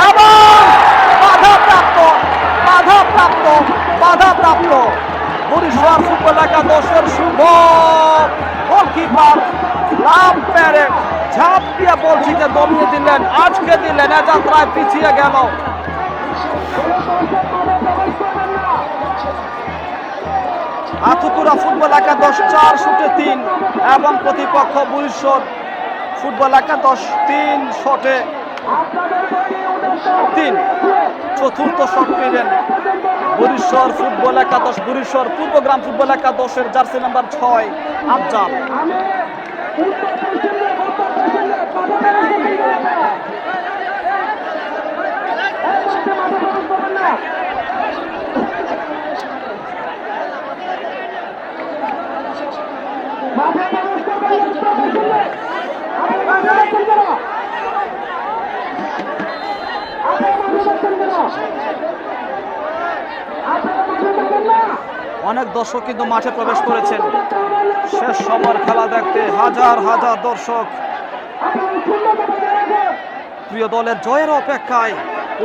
এবং বাধাপ্রাপ্ত বরিশাল ফুটবল একাদশের শুভ গোলকিপার লাভ পেরে ঝাঁপ দিয়ে বলটিকে দমিয়ে দিলেন, আজকে দিলেন, এ যাত্রায় পিছিয়ে গেল। আতুকুরা ফুটবল একাদশ 4 শুটে 3 এবং প্রতিপক্ষ বরিশাল ফুটবল একাদশ 3 শটে 3। চতুর্থ শট নিলেন বরিশাল ফুটবল একাদশ, বরিশাল পূর্বগ্রাম ফুটবল একাদশের জার্সি নাম্বার 6 আফজাল। অনেক দর্শক কিন্তু মাঠে প্রবেশ করেছেন শেষ সময়ের খেলা দেখতে। হাজার হাজার দর্শক প্রিয় দলের জয়ের অপেক্ষায়,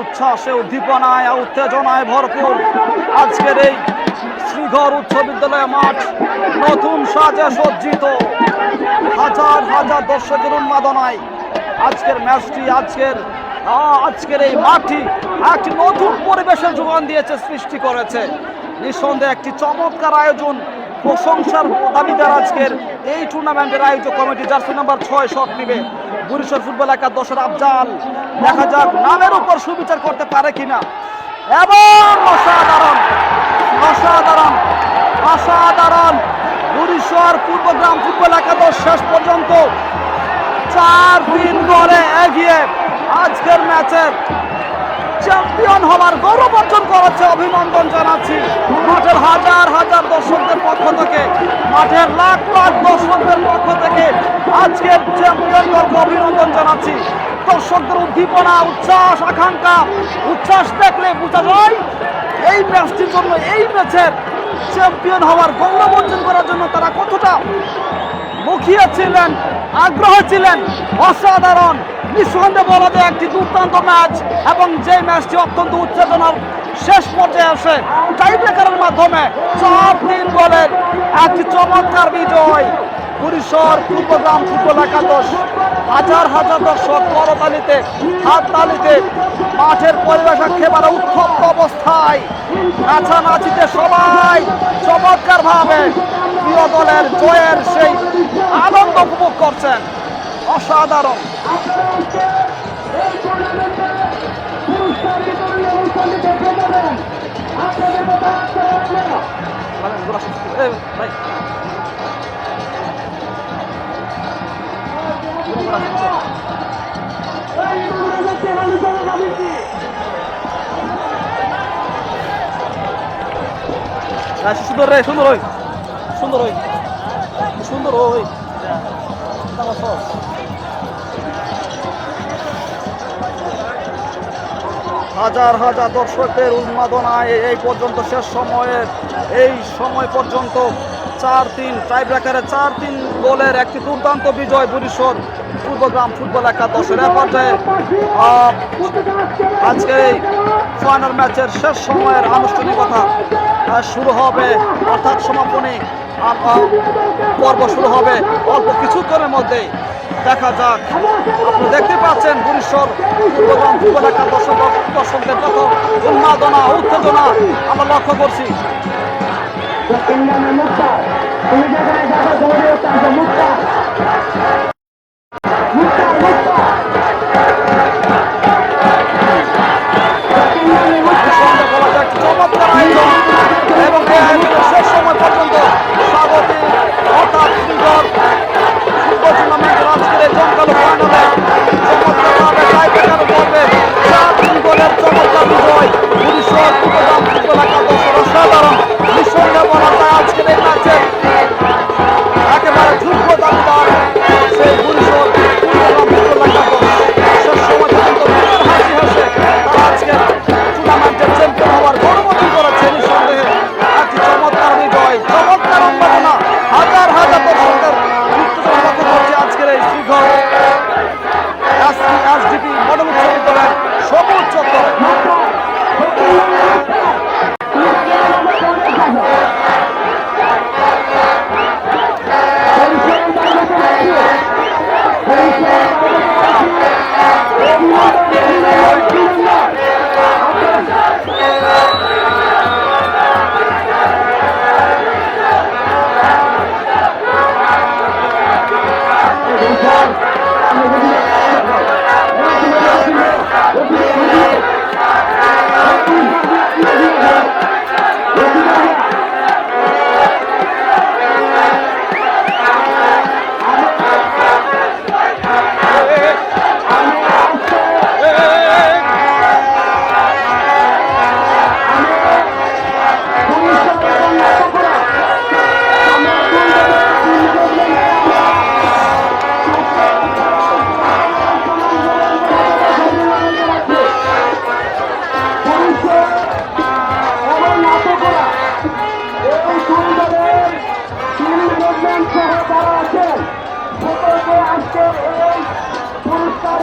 উচ্ছ্বাসে, উদ্দীপনায়, উত্তেজনায় ভরপুর আজকের এই শ্রীঘর উচ্চ বিদ্যালয় মাঠ নতুন সাজে সজ্জিত। হাজার হাজার দর্শকের উন্মাদনায় আজকের ম্যাচটি, আজকের এই মাঠটি একটি নতুন পরিবেশের যোগান দিয়েছে, সৃষ্টি করেছে। নিঃসন্দেহে একটি চমৎকার আয়োজন, প্রশংসার দাবিদার আজকের এই টুর্নামেন্টের আয়োজক কমিটি। জার্সি নাম্বার 6 শট নিবে বরিশাল ফুটবল একাদশের আফজাল। দেখা যাক নামের উপর সুবিচার করতে পারে কিনা। এবং অসাধারণ বরিশাল পূর্বগ্রাম ফুটবল একাদশ শেষ পর্যন্ত 4-3 গোলে এগিয়ে আজকের ম্যাচের চ্যাম্পিয়ন হওয়ার গৌরব অর্জন করেছে। অভিনন্দন জানাচ্ছি মাঠের হাজার হাজার দর্শকদের পক্ষ থেকে, মাঠের লাখ লাখ দর্শকদের পক্ষ থেকে আজকের চ্যাম্পিয়ন দলকে অভিনন্দন জানাচ্ছি। দর্শকদের উদ্দীপনা, উচ্ছ্বাস, আকাঙ্ক্ষা, উচ্ছ্বাস দেখলে বোঝা যায় এই ম্যাচটির জন্য, এই ম্যাচের চ্যাম্পিয়ন হওয়ার গৌরব অর্জন করার জন্য তারা কতটা মুখিয়ে ছিলেন, আগ্রহ ছিলেন। অসাধারণ, নিঃসন্দেহে বলা যায় একটি দুর্দান্ত ম্যাচ, এবং যে ম্যাচটি অত্যন্ত উত্তেজনার শেষ পর্যায়ে আসে টাইব্রেকারের মাধ্যমে 4-3 গোলের একটি চমৎকার বিজয় বরিশাল পূর্বগ্রাম ফুটবল একাদশ। হাজার হাজার দর্শক করতালিতে, হাততালিতে মাঠের পরিবেশ একেবারে উত্তপ্ত অবস্থায়, নাচানাচিতে সবাই চমৎকার ভাবে প্রিয় দলের জয়ের সেই আনন্দ উপভোগ করছেন। অসাধারণ। সুন্দর রে, সুন্দর হই, সুন্দর হই, সুন্দর হই। হাজার হাজার দর্শকদের উন্মাদনায় এই পর্যন্ত শেষ সময়ের এই সময় পর্যন্ত 4-3 টাইব্রেকারে 4-3 গোলের একটি দুর্দান্ত বিজয় বরিশাল পূর্বগ্রাম ফুটবল একাদশের। এ পর্যায়ে আজকে এই ফাইনাল ম্যাচের শেষ সময়ের আনুষ্ঠানিকতা শুরু হবে, অর্থাৎ সমাপনী পর্ব শুরু হবে অল্প কিছুক্ষণের মধ্যেই। দেখা যাক, আপনি দেখতে পাচ্ছেন বরিশাল পূর্বগ্রাম ফুটবল একাদশ দর্শকদের কত উন্মাদনা, উত্তেজনা আমরা লক্ষ্য করছি। চমৎকার আয়োজন এবং শেষ সময় পর্যন্ত স্বাগতিক অর্থাৎ শ্রীঘর ফুটবল টুর্নামেন্টের আজকের এই জমকালো ফাইনালে চমৎকারভাবে টাইব্রেকার পর্বে 4-3 গোলের চমৎকার বিজয় বরিশাল পূর্বগ্রাম ফুটবল একাদশের। অসাধারণ, নিঃসন্দেহে বলা যায় আজকের এই ম্যাচ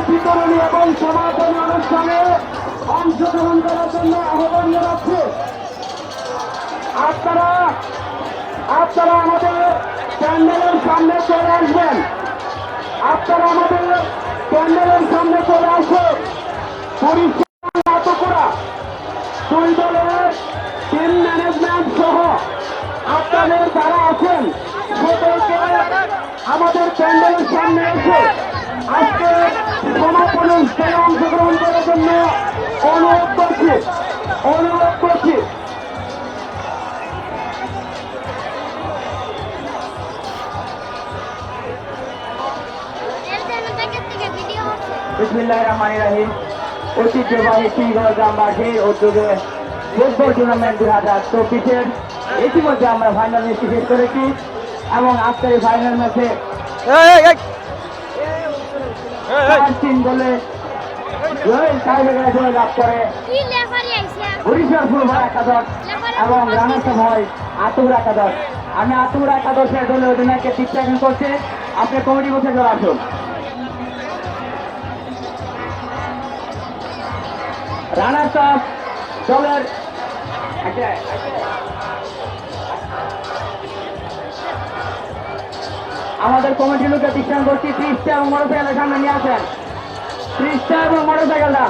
বিতরণী এবং সমাপনী অনুষ্ঠানে অংশগ্রহণ করার জন্য আহ্বান জানাচ্ছি। আপনারা আমাদের প্যান্ডেলের সামনে চলে আসবেন। আপনারা আমাদের প্যান্ডেলের সামনে চলে আসুন। পরিষ্কার নাটকরা দুই দলের টিম ম্যানেজমেন্ট সহ আপনাদের যারা আছেন সকলকে আমাদের প্যান্ডেলের সামনে এসে আজকে সমাপনী অনুষ্ঠানে অংশগ্রহণ করার জন্য অনুরোধ করছি। বিসমিল্লাহির রহমানির রহিম। ঐতিহ্যবাহী শ্রীগড় গ্রামবাসীর উদ্যোগে ফুটবল টুর্নামেন্ট 2024 ইতিমধ্যে আমরা ফাইনাল ম্যাচটি শেষ করেছি এবং আজকের এই ফাইনাল ম্যাচে 3 গোলে জয় লাভ করে বরিশাল ফুটবল একাদশ এবং রানার্স হয় আতুর একাদশ। আমি আতুর একাদশের দলের অধিনায়ককে টিপটাইন করছি। আপনি কমিটি বসে চলে আসুন। রানার্স আপ দলের আমাদের কমিটির লোককে টিপটাইন করছি। 30টা এবং মোটরসাইকেলের সামনে নিয়ে আসেন। 30টা এবং মোটরসাইকেলটা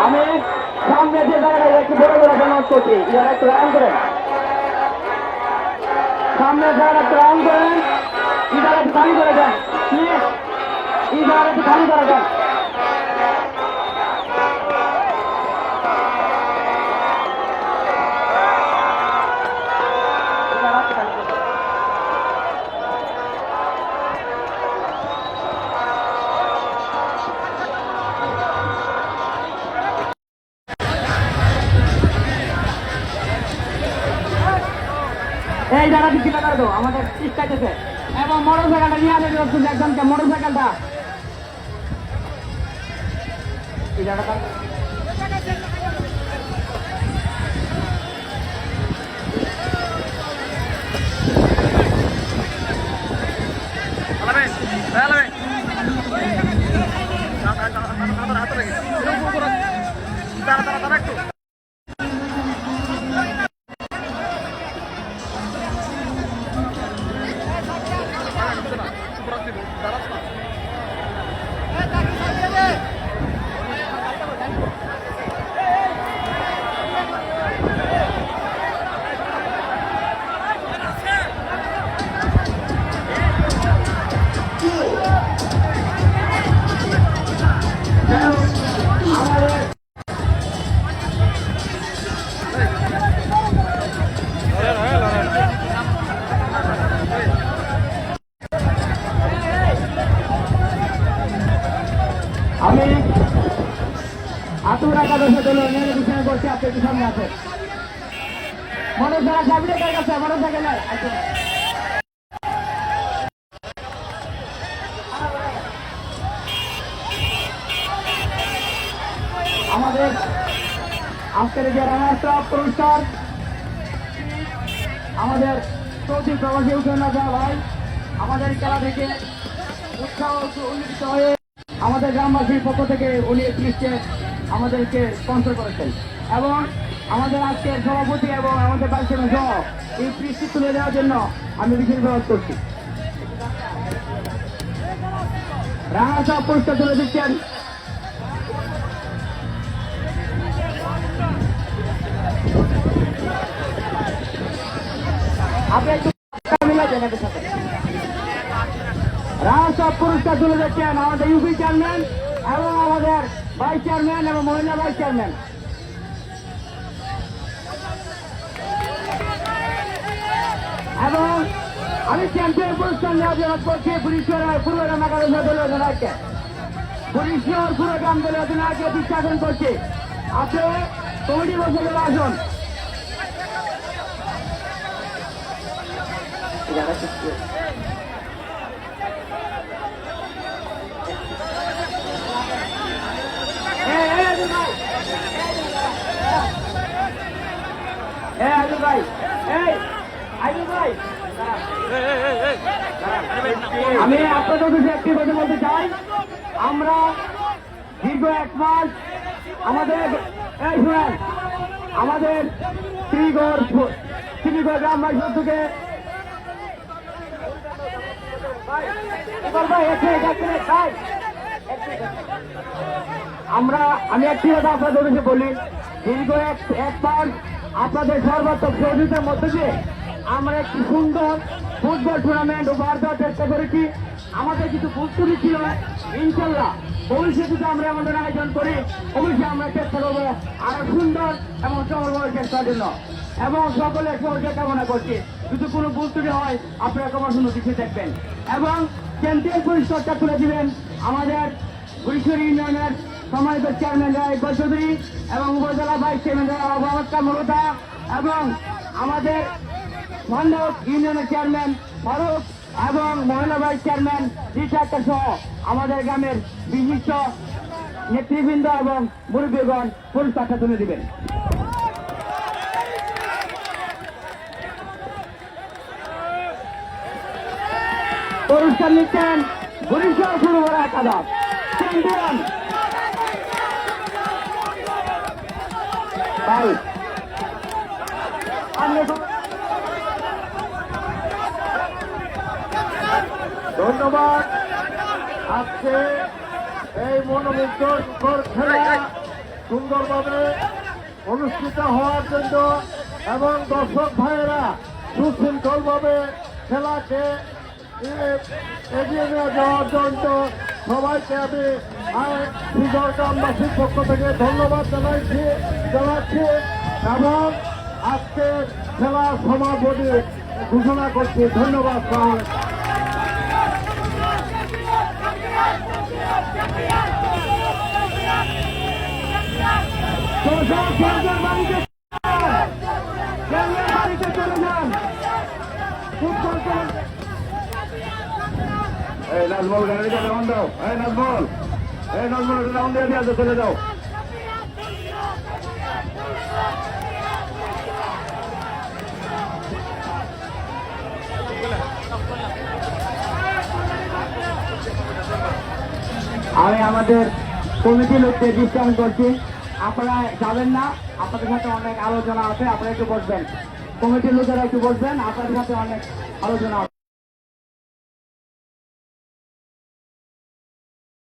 আমি সামনে যে জায়গাটা একটু বড় বড় অনুরোধ করছি, ইয়ারা একটু রান করেন। সামনে জায়গাটা একটু রান করেন। ইদারা একটু খালি করে দেন, প্লিজ। ইদারা একটু খালি করে দেন। এই জায়গাটি কিনা করে দেবো, আমাদের চিস্তাইতেছে। এবং মোটর সাইকেলটা নিয়ে আসে একজনকে, মোটর সাইকেলটা এই জায়গাটা আমি আতুর একাদশের দলের নির্দেশনা করছি। আপনি একটু সামনে আছেন। মোটর সাইকেল চাবিটা কার কাছে? মোটর সাইকেল আমাদের আজকের যে রানার্স আপ পুরস্কার আমাদের সৌদি প্রবাসী উদ্যোগা ভাই আমাদের খেলা থেকে উৎসাহ উন্নীত হয়ে আমাদের গ্রামবাসীর পক্ষ থেকে উনি লিস্টে আমাদেরকে স্পন্সর করেছেন এবং আমাদের আজকের সভাপতি এবং আমাদের বাইসের সহ এই কৃষি তুলে দেওয়ার জন্য আমি বিশেষ অনুরোধ করছি। রানার্স আপ পুরস্কার তুলে দিচ্ছেন। আপনি একটু মিলাবেন এদের সাথে। রানার্স আপ পুরস্কার তুলে দিচ্ছেন আমাদের ইউপি চেয়ারম্যান এবং আমাদের ভাইস চেয়ারম্যান এবং মহিলা ভাইস চেয়ারম্যান। এবং আমি চ্যাম্পিয়ন পুরস্কার নেওয়ার জন্য করছি পুরীশ্বরের পূর্বগ্রাম একাদশ দলীয় অধিনায়ককে, পুরীশ্বর পূর্বগ্রাম দলীয় অধিনায়ককে বিশ্বাসন করছি। আপনি কমিটি বসে গেলে আসুন। ভাই ভাই আমি আপনাদের কাছে একটি কথা বলতে চাই। আমরা দীর্ঘ 1 মাস আমাদের আমাদের শ্রীগড় গ্রামবাসী থেকে আমি একটি কথা আপনাদের কাছে বলি, দীর্ঘ 1 মাস আপনাদের সর্বাত্মক সহযোগিতার মধ্যে দিয়ে আমরা একটি সুন্দর ফুটবল টুর্নামেন্ট উপহার দেওয়ার চেষ্টা করেছি। আমাদের কিছু প্রস্তুতি ছিল, ইনশাল্লাহ ভবিষ্যতে যদি আমরা আমাদের আয়োজন করি অবশ্যই আমরা চেষ্টা করবো আরো সুন্দর এবং চমৎকার চেষ্টার জন্য, এবং সকলের সহযোগিতা কামনা করছি। যদি কোনো প্রস্তুতি হয় আপনারা তোমার জন্য কিছু দেখবেন এবং চ্যাম্পিয়ন পুরস্কারটা তুলে দিবেন আমাদের গুরিশ্বর ইউনিয়নের সম্মানিত চেয়ারম্যান ইকবাল চৌধুরী এবং উপজেলা ভাইস চেয়ারম্যান অবহামা মমতা এবং আমাদের মন্ডপ ইউনিয়নের চেয়ারম্যান ফারুক এবং মহিলা ভাইস চেয়ারম্যান রিচার্ড সহ আমাদের গ্রামের বিশিষ্ট নেতৃবৃন্দ এবং মুরব্বীগণ পুরস্কারটা তুলে দিবেন। পুরস্কার নিচ্ছেন গুরিশ্বর ফুটবল একাদশ চ্যাম্পিয়ন ভাই। ধন্যবাদ। আজকে এই মনোমুগ্ধকর খেলা সুন্দরভাবে অনুষ্ঠিত হওয়ার জন্য এবং দর্শক ভাইয়েরা সুশৃঙ্খলভাবে খেলাকে এগিয়ে নিয়ে যাওয়ার জন্য সবাইকে আমি শ্রীগড় গ্রামবাসীর পক্ষ থেকে ধন্যবাদ জানাচ্ছি এবং আজকে খেলার সমাপনী ঘোষণা করছি। ধন্যবাদ। চলে যান। নাজমল গাড়িটা রাউন্ড দাও। নাজমল রাউন্ড দিয়ে আছে, চলে যাও। আমি আমাদের কমিটির লোককে ডিসকাউন্ট করছি, আপনারা যাবেন না, আপনাদের সাথে অনেক আলোচনা আছে, আপনারা একটু বসবেন, কমিটির লোকেরা একটু বসবেন, আপনাদের সাথে অনেক আলোচনা আছে।